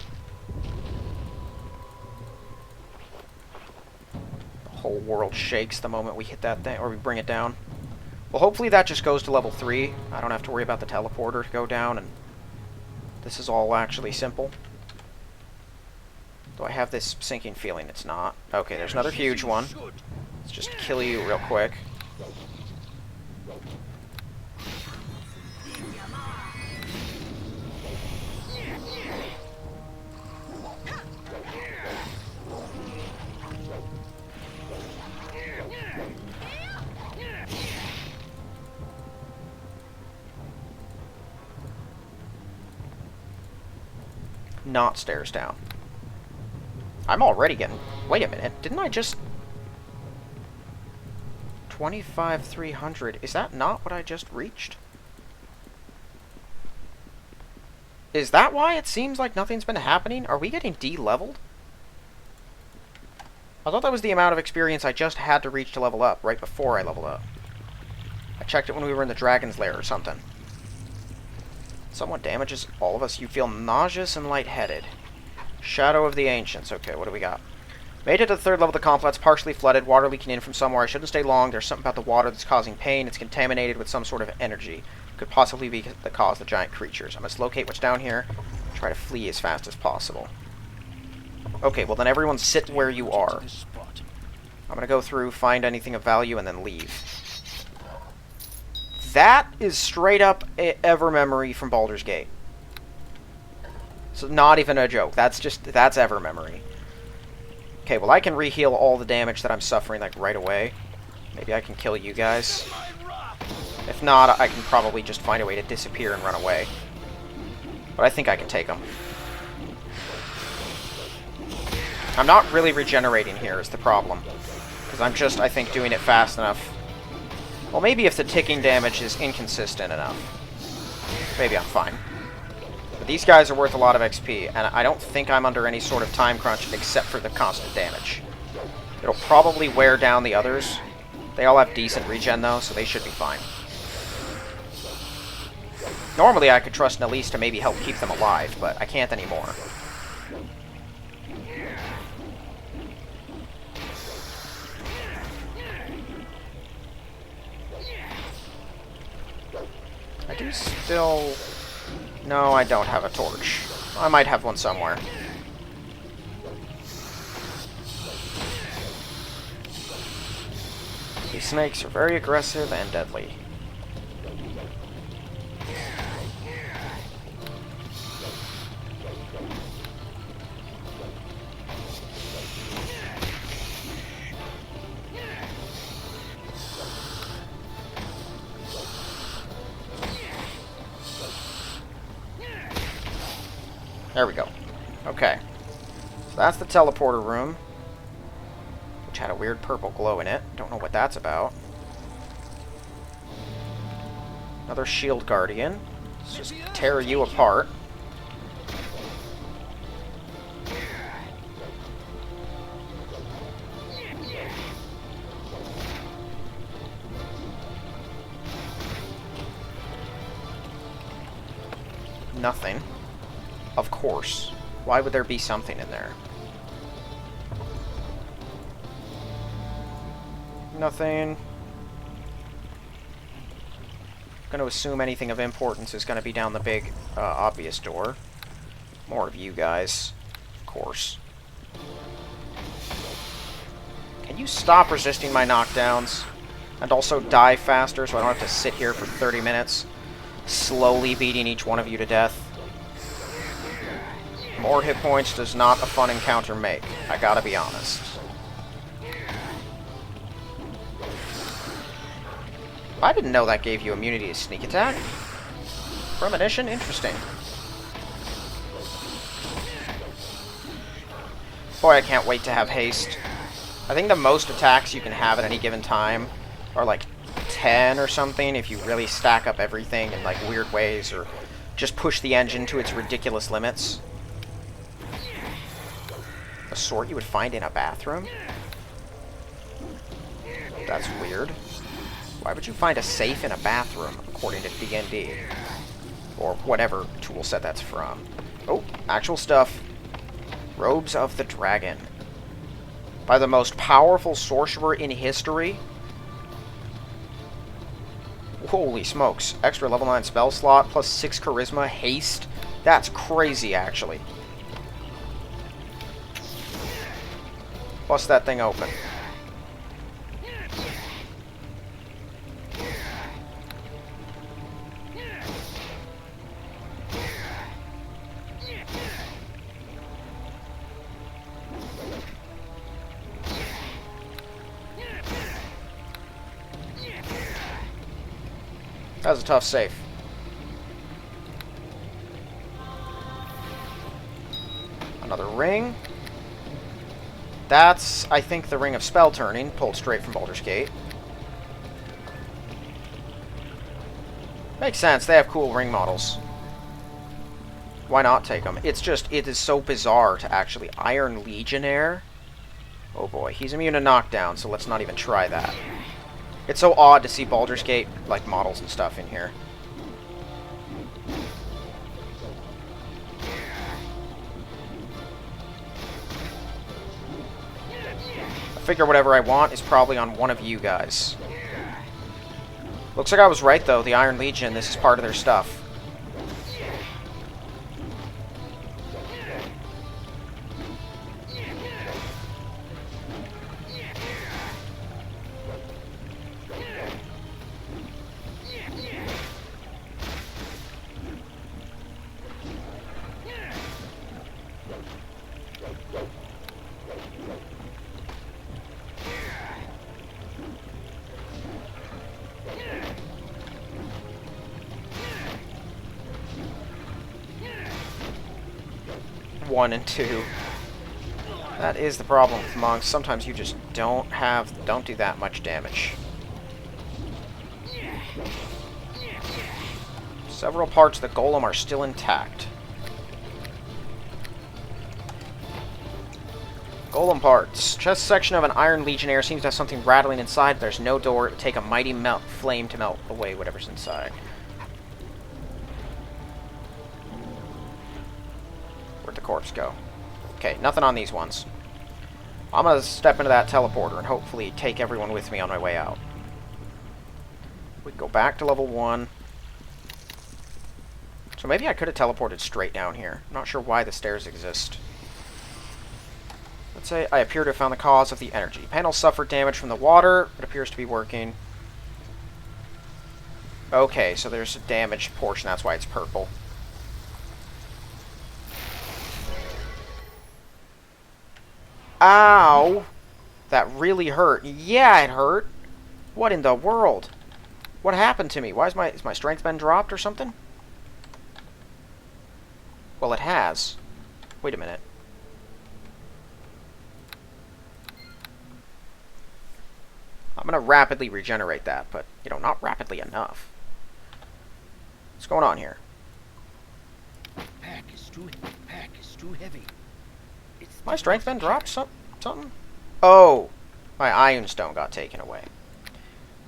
The whole world shakes the moment we hit that thing, or we bring it down. Well, hopefully that just goes to level 3. I don't have to worry about the teleporter to go down, and this is all actually simple. Do I have this sinking feeling it's not? Okay, there's another huge one. Let's just kill you real quick. Not stairs down. I'm already getting... Wait a minute, didn't I just... 25,300. Is that not what I just reached? Is that why it seems like nothing's been happening? Are we getting de-leveled? I thought that was the amount of experience I just had to reach to level up, right before I leveled up. I checked it when we were in the Dragon's Lair or something. Someone damages all of us. You feel nauseous and lightheaded. Shadow of the Ancients. Okay, what do we got? Made it to the 3rd level of the complex, partially flooded, water leaking in from somewhere. I shouldn't stay long. There's something about the water that's causing pain. It's contaminated with some sort of energy. Could possibly be the cause of the giant creatures. I must locate what's down here. Try to flee as fast as possible. Okay, well then everyone sit where you are. I'm gonna go through, find anything of value, and then leave. That is straight up ever memory from Baldur's Gate. So not even a joke. That's ever memory. Okay, well I can re-heal all the damage that I'm suffering like right away. Maybe I can kill you guys. If not, I can probably just find a way to disappear and run away. But I think I can take them. I'm not really regenerating here is the problem. Because I'm just, I think, doing it fast enough. Well, maybe if the ticking damage is inconsistent enough. Maybe I'm fine. But these guys are worth a lot of XP, and I don't think I'm under any sort of time crunch except for the constant damage. It'll probably wear down the others. They all have decent regen, though, so they should be fine. Normally, I could trust Nalise to maybe help keep them alive, but I can't anymore. I do still... No, I don't have a torch. I might have one somewhere. These snakes are very aggressive and deadly. There we go. Okay. So that's the teleporter room. Which had a weird purple glow in it. Don't know what that's about. Another shield guardian. Let's just tear you apart. Nothing. Of course. Why would there be something in there? Nothing. Going to assume anything of importance is going to be down the big, obvious door. More of you guys. Of course. Can you stop resisting my knockdowns? And also die faster so I don't have to sit here for 30 minutes slowly beating each one of you to death. More hit points does not a fun encounter make. I gotta be honest. I didn't know that gave you immunity to sneak attack. Premonition? Interesting. Boy, I can't wait to have haste. I think the most attacks you can have at any given time are like 10 or something if you really stack up everything in like weird ways or just push the engine to its ridiculous limits. A sword you would find in a bathroom? That's weird. Why would you find a safe in a bathroom, according to D&D? Or whatever tool set that's from. Oh, actual stuff. Robes of the Dragon. By the most powerful sorcerer in history. Holy smokes. Extra level 9 spell slot, plus 6 charisma, haste. That's crazy, actually. Bust that thing open. That was a tough save. Another ring. That's, I think, the Ring of Spell Turning, pulled straight from Baldur's Gate. Makes sense, they have cool ring models. Why not take them? It's just, it is so bizarre to actually Iron Legionnaire. Oh boy, he's immune to knockdown, so let's not even try that. It's so odd to see Baldur's Gate, like, models and stuff in here. I figure whatever I want is probably on one of you guys. Looks like I was right, though. The Iron Legion, this is part of their stuff. One and two. That is the problem with monks. Sometimes you just don't do that much damage. Several parts of the golem are still intact. Golem parts. Chest section of an Iron Legionnaire seems to have something rattling inside. There's no door. It would take a mighty flame to melt away whatever's inside. Where'd the corpse go? Okay, nothing on these ones. I'm gonna step into that teleporter and hopefully take everyone with me on my way out. We go back to level 1. So maybe I could have teleported straight down here. I'm not sure why the stairs exist. Let's say I appear to have found the cause of the energy. Panel suffered damage from the water. It appears to be working. Okay, so there's a damaged portion. That's why it's purple. Ow! That really hurt. Yeah, it hurt. What in the world? What happened to me? Why is my strength been dropped or something? Well, it has. Wait a minute. I'm going to rapidly regenerate that, but, you know, not rapidly enough. What's going on here? Pack is too heavy. It's My strength been dropped? Something? Oh! My Iron Stone got taken away.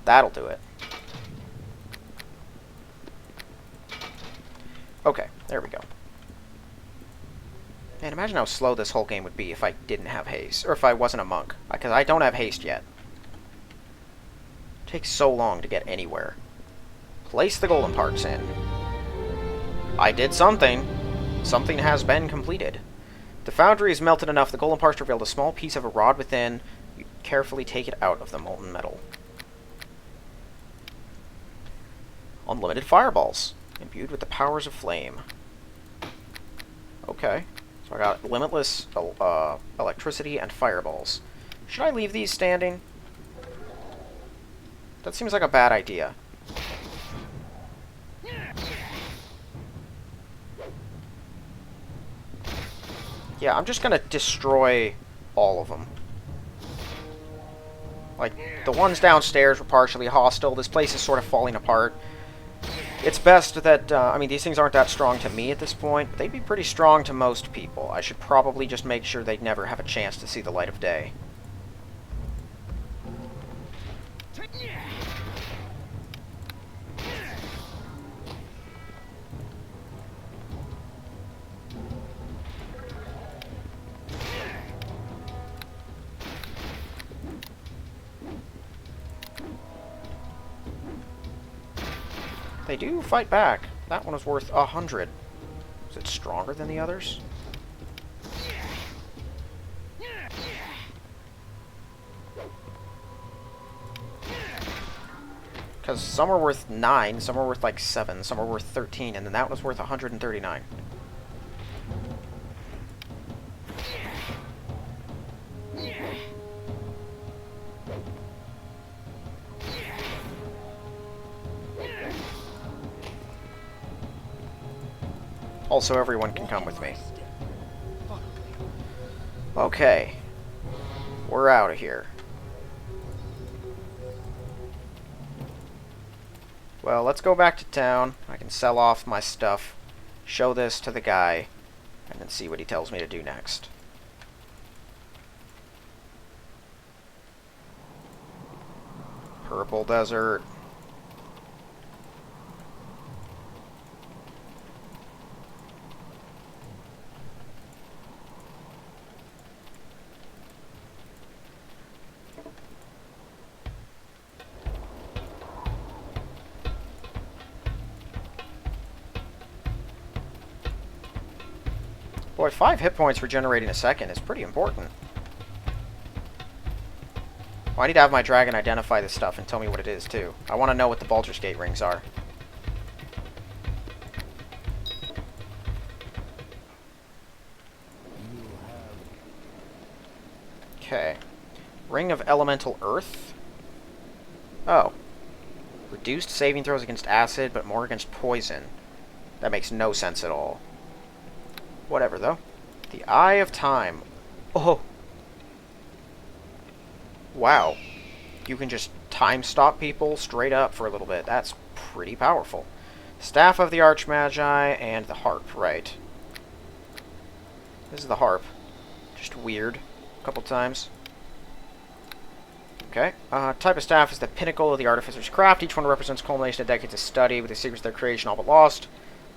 That'll do it. Okay, there we go. Man, imagine how slow this whole game would be if I didn't have haste. Or if I wasn't a monk. Because I don't have haste yet. It takes so long to get anywhere. Place the golden parts in. I did something. Something has been completed. The foundry is melted enough, the golden parts revealed a small piece of a rod within. You carefully take it out of the molten metal. Unlimited fireballs. Imbued with the powers of flame. Okay. So I got limitless electricity and fireballs. Should I leave these standing? That seems like a bad idea. Yeah, I'm just gonna destroy all of them. Like, the ones downstairs were partially hostile. This place is sort of falling apart. It's best that, I mean, these things aren't that strong to me at this point. They'd be pretty strong to most people. I should probably just make sure they'd never have a chance to see the light of day. They do fight back. That one was worth 100. Is it stronger than the others? Because some are worth 9, some are worth like 7, some are worth 13, and then that one was worth 139. Also, everyone can come with me. Okay. We're out of here. Well, let's go back to town. I can sell off my stuff, show this to the guy, and then see what he tells me to do next. Purple Desert. Boy, 5 hit points regenerating a second is pretty important. Well, I need to have my dragon identify this stuff and tell me what it is, too. I want to know what the Baldur's Gate rings are. Okay. Ring of Elemental Earth. Oh. Reduced saving throws against acid, but more against poison. That makes no sense at all. Whatever, though. The Eye of Time. Oh! Wow. You can just time stop people straight up for a little bit. That's pretty powerful. Staff of the Archmagi and the Harp, right. This is the Harp. Just weird. A couple times. Okay. Type of staff is the pinnacle of the Artificer's craft. Each one represents culmination of decades of study with the secrets of their creation all but lost.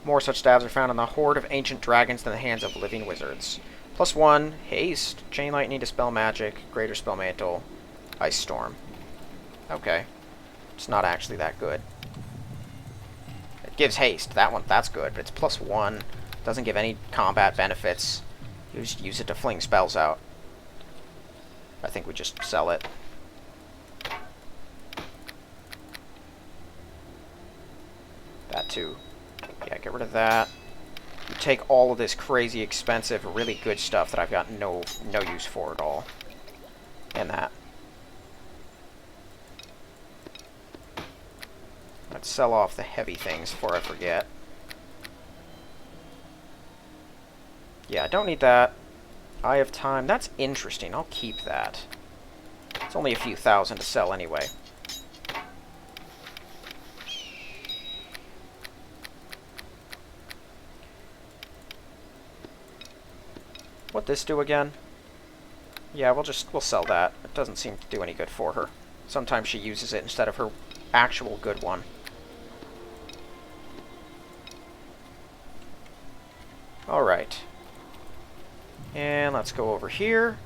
More such staves are found in the horde of ancient dragons than the hands of living wizards. +1, haste, chain lightning, dispel magic, greater spell mantle, ice storm. Okay. It's not actually that good. It gives haste. That's good, but it's +1. Doesn't give any combat benefits. You just use it to fling spells out. I think we just sell it. That too. Yeah, get rid of that. You take all of this crazy expensive, really good stuff that I've got no use for at all. And that. Let's sell off the heavy things before I forget. Yeah, I don't need that. Eye of Time. That's interesting. I'll keep that. It's only a few thousand to sell anyway. What'd this do again? Yeah, we'll sell that. It doesn't seem to do any good for her. Sometimes she uses it instead of her actual good one. Alright. And let's go over here.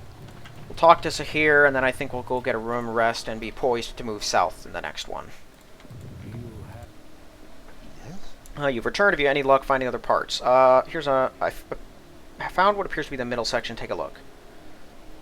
We'll talk to Sahir, and then I think we'll go get a room, rest, and be poised to move south in the next one. You've returned. Have you any luck finding other parts? Here's a... I found what appears to be the middle section. Take a look.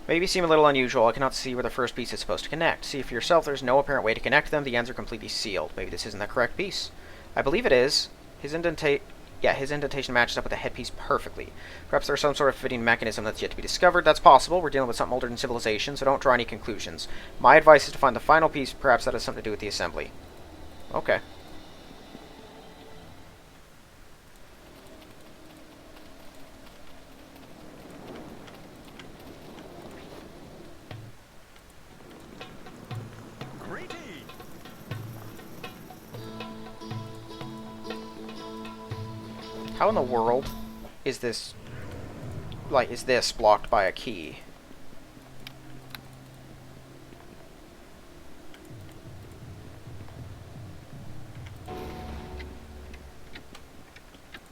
Maybe seem a little unusual. I cannot see where the first piece is supposed to connect. See for yourself. There's no apparent way to connect them. The ends are completely sealed. Maybe this isn't the correct piece. I believe it is. His indentation matches up with the headpiece perfectly. Perhaps there's some sort of fitting mechanism that's yet to be discovered. That's possible. We're dealing with something older than civilization, so don't draw any conclusions. My advice is to find the final piece. Perhaps that has something to do with the assembly. Okay. How in the world is this, is this blocked by a key?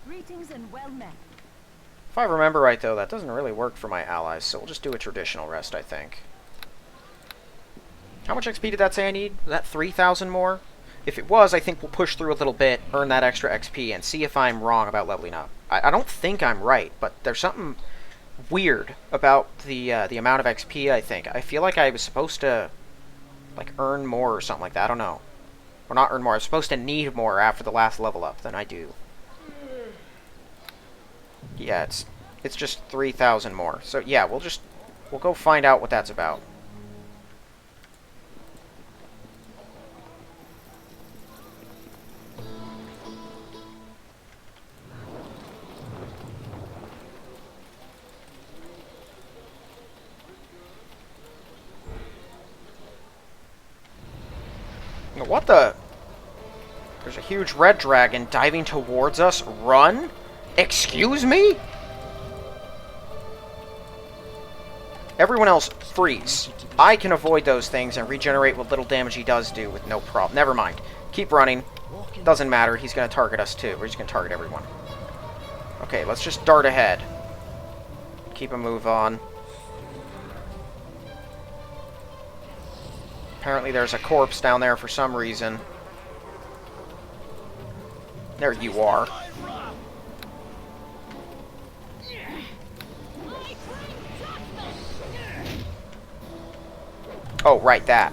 Greetings and well met. If I remember right, though, that doesn't really work for my allies, so we'll just do a traditional rest, I think. How much XP did that say I need? Was that 3,000 more? If it was, I think we'll push through a little bit, earn that extra XP, and see if I'm wrong about leveling up. I don't think I'm right, but there's something weird about the amount of XP, I think. I feel like I was supposed to, earn more or something like that. I don't know. Or not earn more. I was supposed to need more after the last level up than I do. Yeah, it's just 3,000 more. So, yeah, we'll go find out what that's about. What the? There's a huge red dragon diving towards us. Run? Excuse me? Everyone else, freeze. I can avoid those things and regenerate what little damage he does do with no problem. Never mind. Keep running. Doesn't matter. He's going to target us too. We're just going to target everyone. Okay, let's just dart ahead. Keep a move on. Apparently there's a corpse down there for some reason. There you are. Oh, right, that.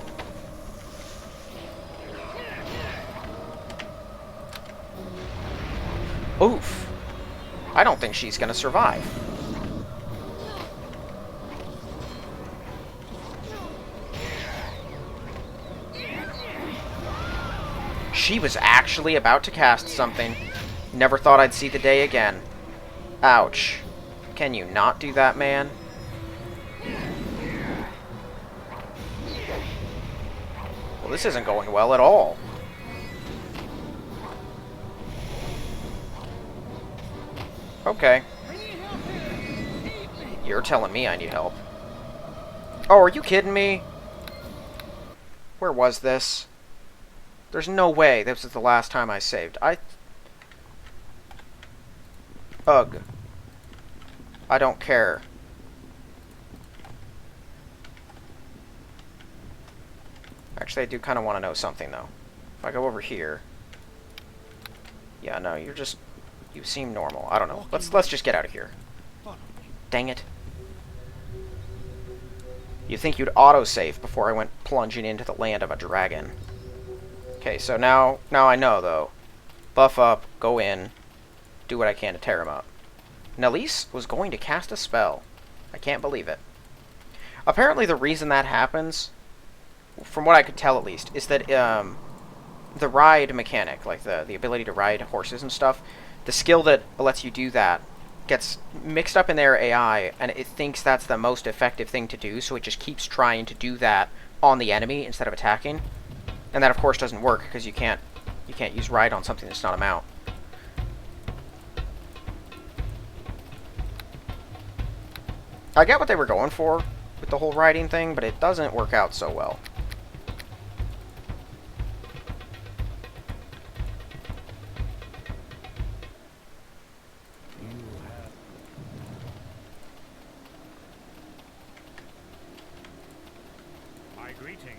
Oof. I don't think she's gonna survive. She was actually about to cast something. Never thought I'd see the day again. Ouch. Can you not do that, man? Well, this isn't going well at all. Okay. You're telling me I need help. Oh, are you kidding me? Where was this? There's no way this is the last time I saved. Ugh. I don't care. Actually, I do kind of want to know something, though. If I go over here... Yeah, no, you seem normal. I don't know. Let's just get out of here. Dang it. You'd think you'd autosave before I went plunging into the land of a dragon. Okay, so now I know, though. Buff up, go in, do what I can to tear him up. Nelise was going to cast a spell. I can't believe it. Apparently the reason that happens, from what I could tell at least, is that the ride mechanic, like the ability to ride horses and stuff, the skill that lets you do that gets mixed up in their AI, and it thinks that's the most effective thing to do, so it just keeps trying to do that on the enemy instead of attacking. And that, of course, doesn't work because you can't use ride on something that's not a mount. I get what they were going for with the whole riding thing, but it doesn't work out so well. My greeting.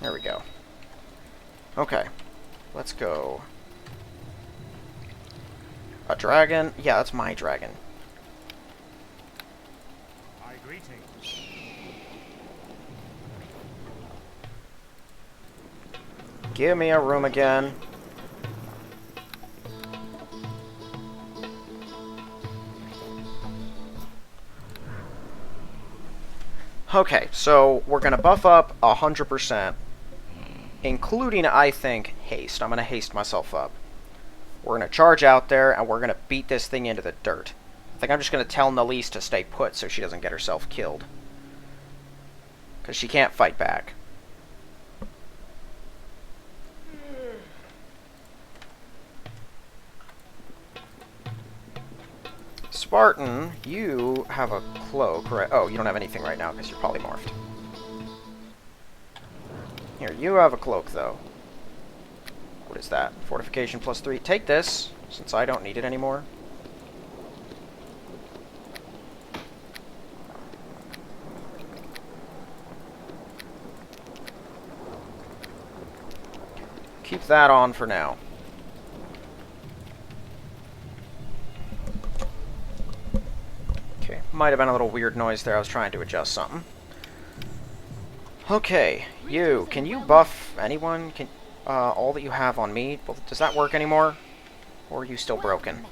There we go. Okay. Let's go. A dragon? Yeah, that's my dragon. My greeting. Give me a room again. Okay, so we're gonna buff up 100%, including, I think, haste. I'm gonna haste myself up. We're gonna charge out there, and we're gonna beat this thing into the dirt. I think I'm just gonna tell Nalise to stay put so she doesn't get herself killed. Because she can't fight back. Spartan, you have a cloak, right? Oh, you don't have anything right now because you're polymorphed. Here, you have a cloak, though. What is that? Fortification +3. Take this, since I don't need it anymore. Keep that on for now. Okay, might have been a little weird noise there. I was trying to adjust something. Okay, you. Can you buff anyone? Can all that you have on me? Well, does that work anymore? Or are you still broken?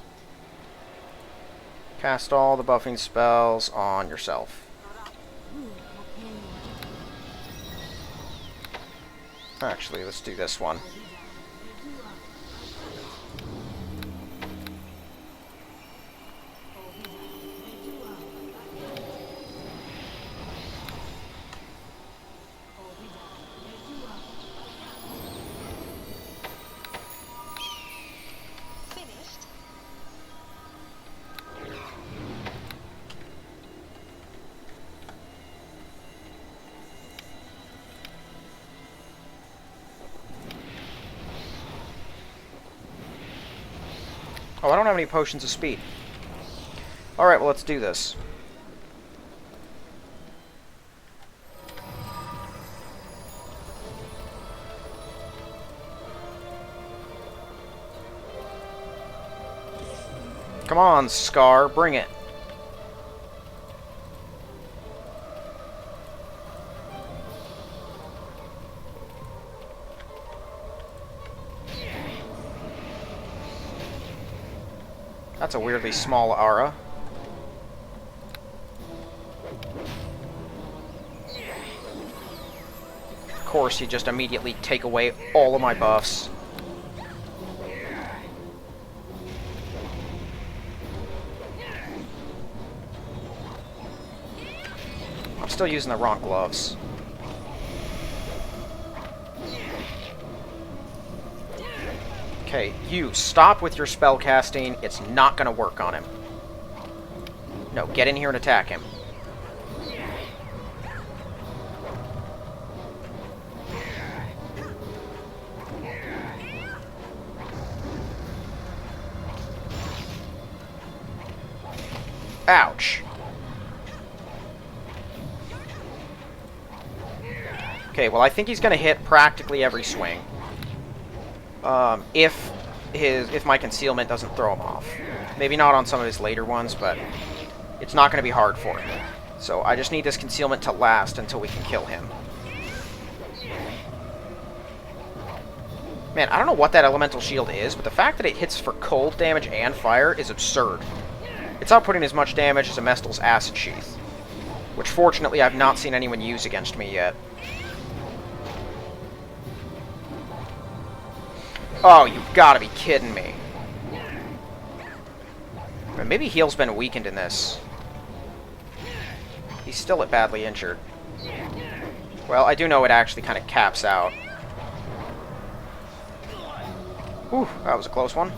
Cast all the buffing spells on yourself. Actually, let's do this one. Oh, I don't have any potions of speed. Alright, well, let's do this. Come on, Scar, bring it. That's a weirdly small aura. Of course, you just immediately take away all of my buffs. I'm still using the wrong gloves. Okay, you, stop with your spell casting. It's not gonna work on him. No, get in here and attack him. Ouch. Okay, well, I think he's gonna hit practically every swing. If my concealment doesn't throw him off. Maybe not on some of his later ones, but it's not going to be hard for him. So I just need this concealment to last until we can kill him. Man, I don't know what that elemental shield is, but the fact that it hits for cold damage and fire is absurd. It's outputting as much damage as a Mestel's Acid Sheath, which fortunately I've not seen anyone use against me yet. Oh, you've got to be kidding me. Maybe heal's been weakened in this. He's still badly injured. Well, I do know it actually kind of caps out. Whew, that was a close one.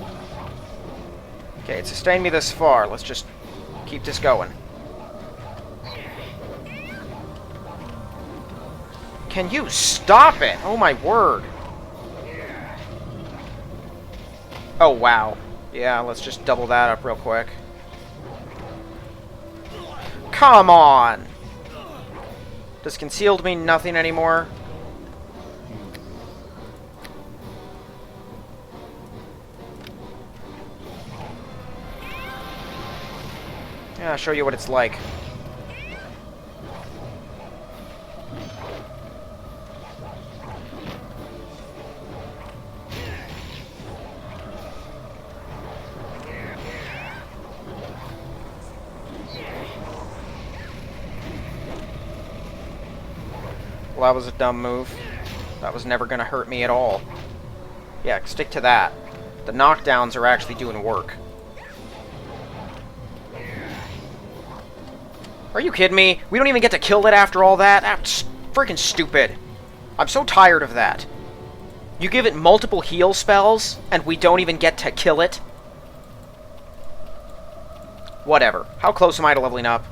Okay, it sustained me this far. Let's just keep this going. Can you stop it? Oh my word. Oh wow. Yeah, let's just double that up real quick. Come on! Does concealed mean nothing anymore? Yeah, I'll show you what it's like. Well, that was a dumb move. That was never going to hurt me at all. Yeah, stick to that. The knockdowns are actually doing work. Are you kidding me? We don't even get to kill it after all that? That's freaking stupid. I'm so tired of that. You give it multiple heal spells, and we don't even get to kill it? Whatever. How close am I to leveling up?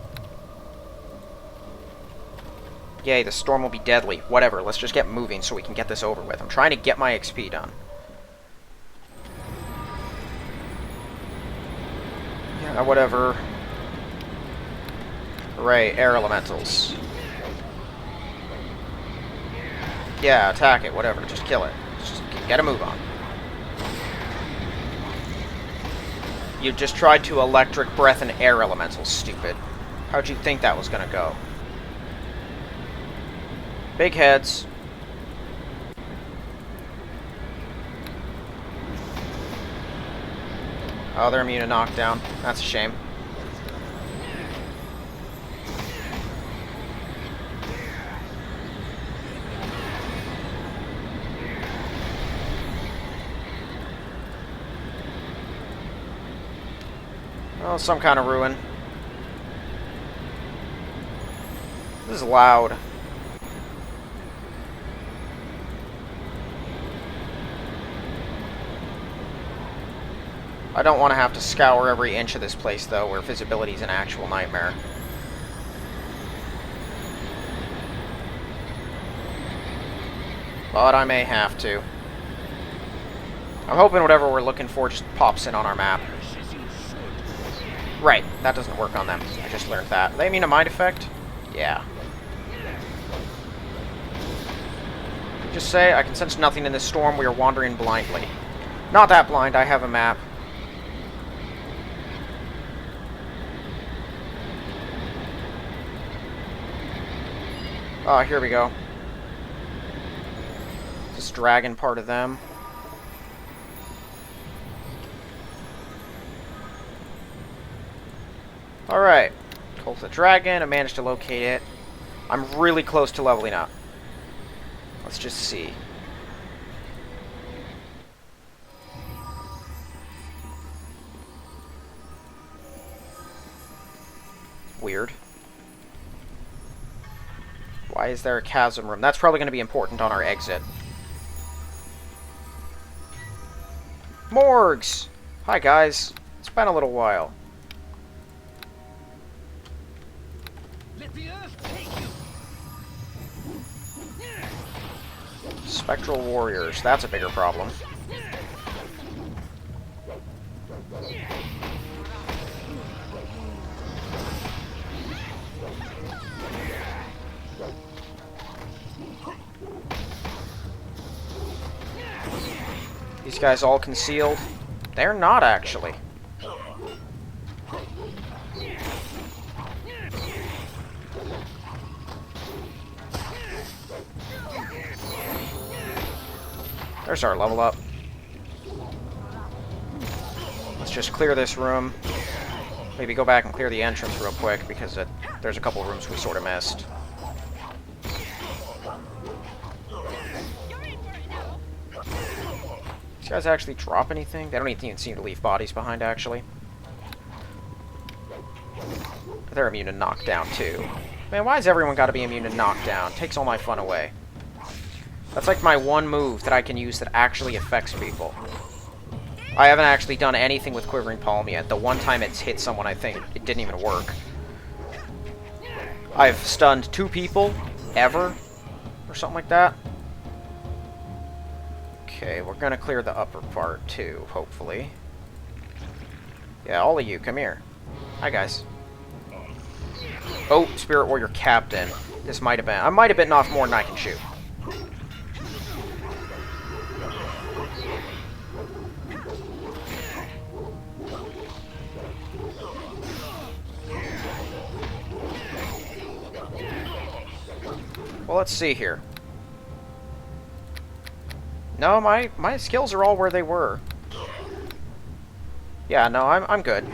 Yay, the storm will be deadly. Whatever, let's just get moving so we can get this over with. I'm trying to get my XP done. Yeah, whatever. Hooray, air elementals. Yeah, attack it, whatever, just kill it. Just get a move on. You just tried to electric breath and air elementals, stupid. How'd you think that was gonna go? Big heads. Oh, they're immune to knockdown. That's a shame. Oh, some kind of ruin. This is loud. I don't want to have to scour every inch of this place, though, where visibility is an actual nightmare. But I may have to. I'm hoping whatever we're looking for just pops in on our map. Right, that doesn't work on them. I just learned that. They mean a mind effect? Yeah. Just say, I can sense nothing in this storm. We are wandering blindly. Not that blind, I have a map. Oh, here we go. This dragon part of them. Alright. Cult the dragon. I managed to locate it. I'm really close to leveling up. Let's just see. Weird. Why is there a chasm room? That's probably going to be important on our exit. Morgs! Hi, guys. It's been a little while. Let the earth take you. Spectral warriors. That's a bigger problem. These guys all concealed? They're not, actually. There's our level up. Let's just clear this room. Maybe go back and clear the entrance real quick, because there's a couple rooms we sort of missed. These guys actually drop anything? They don't even seem to leave bodies behind, actually. They're immune to knockdown, too. Man, why has everyone got to be immune to knockdown? Takes all my fun away. That's like my one move that I can use that actually affects people. I haven't actually done anything with Quivering Palm yet. The one time it's hit someone, I think, it didn't even work. I've stunned 2 people, ever, or something like that. Okay, we're gonna clear the upper part, too, hopefully. Yeah, all of you, come here. Hi, guys. Oh, Spirit Warrior Captain. This might have been... I might have bitten off more than I can shoot. Well, let's see here. No, my skills are all where they were. Yeah, no, I'm good.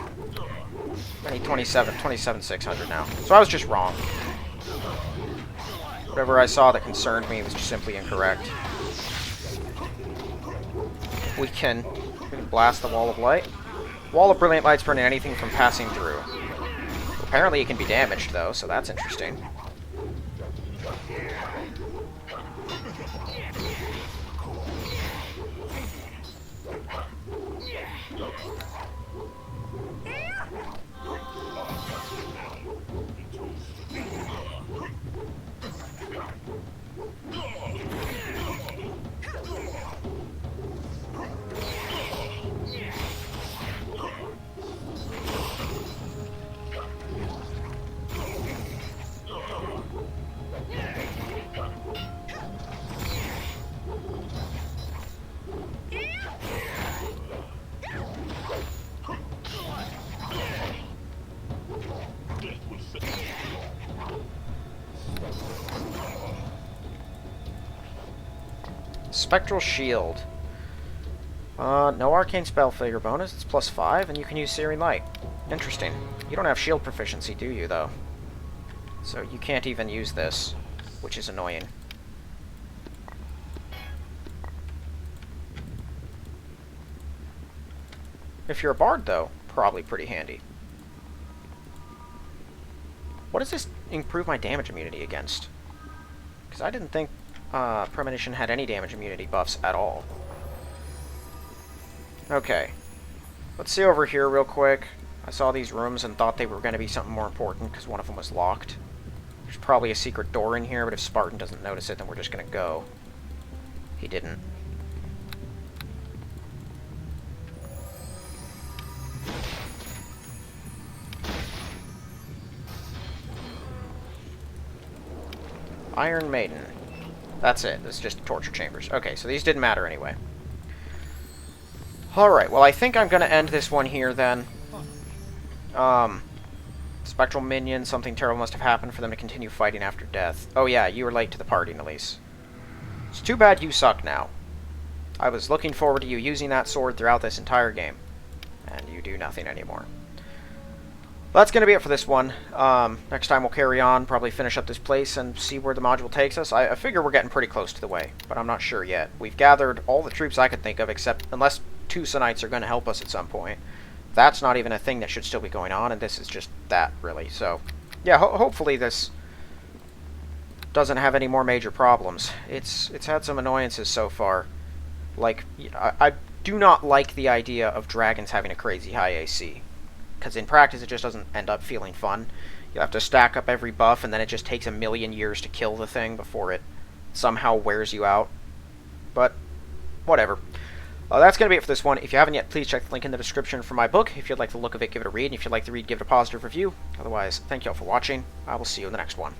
I need 27,600 now. So I was just wrong. Whatever I saw that concerned me was just simply incorrect. We can blast the Wall of Light. Wall of Brilliant Light's preventing anything from passing through. Apparently it can be damaged, though, so that's interesting. Spectral Shield. No arcane spell failure bonus. It's +5, and you can use Searing Light. Interesting. You don't have shield proficiency, do you, though? So you can't even use this, which is annoying. If you're a bard, though, probably pretty handy. What does this improve my damage immunity against? Because I didn't think Premonition had any damage immunity buffs at all. Okay. Let's see over here real quick. I saw these rooms and thought they were going to be something more important because one of them was locked. There's probably a secret door in here, but if Spartan doesn't notice it, then we're just going to go. He didn't. Iron Maiden. That's it. This is just torture chambers. Okay, so these didn't matter anyway. Alright, well I think I'm going to end this one here then. Spectral minion, something terrible must have happened for them to continue fighting after death. Oh yeah, you were late to the party, Elise. It's too bad you suck now. I was looking forward to you using that sword throughout this entire game. And you do nothing anymore. Well, that's going to be it for this one. Next time we'll carry on, probably finish up this place and see where the module takes us. I figure we're getting pretty close to the way, but I'm not sure yet. We've gathered all the troops I could think of, except unless 2 Sinites are going to help us at some point. That's not even a thing that should still be going on, and this is just that, really. So, yeah, hopefully this doesn't have any more major problems. It's had some annoyances so far. Like, I do not like the idea of dragons having a crazy high AC. Because in practice it just doesn't end up feeling fun. You have to stack up every buff, and then it just takes a million years to kill the thing before it somehow wears you out. But, whatever. That's going to be it for this one. If you haven't yet, please check the link in the description for my book. If you'd like the look of it, give it a read. And if you'd like to read, give it a positive review. Otherwise, thank you all for watching. I will see you in the next one.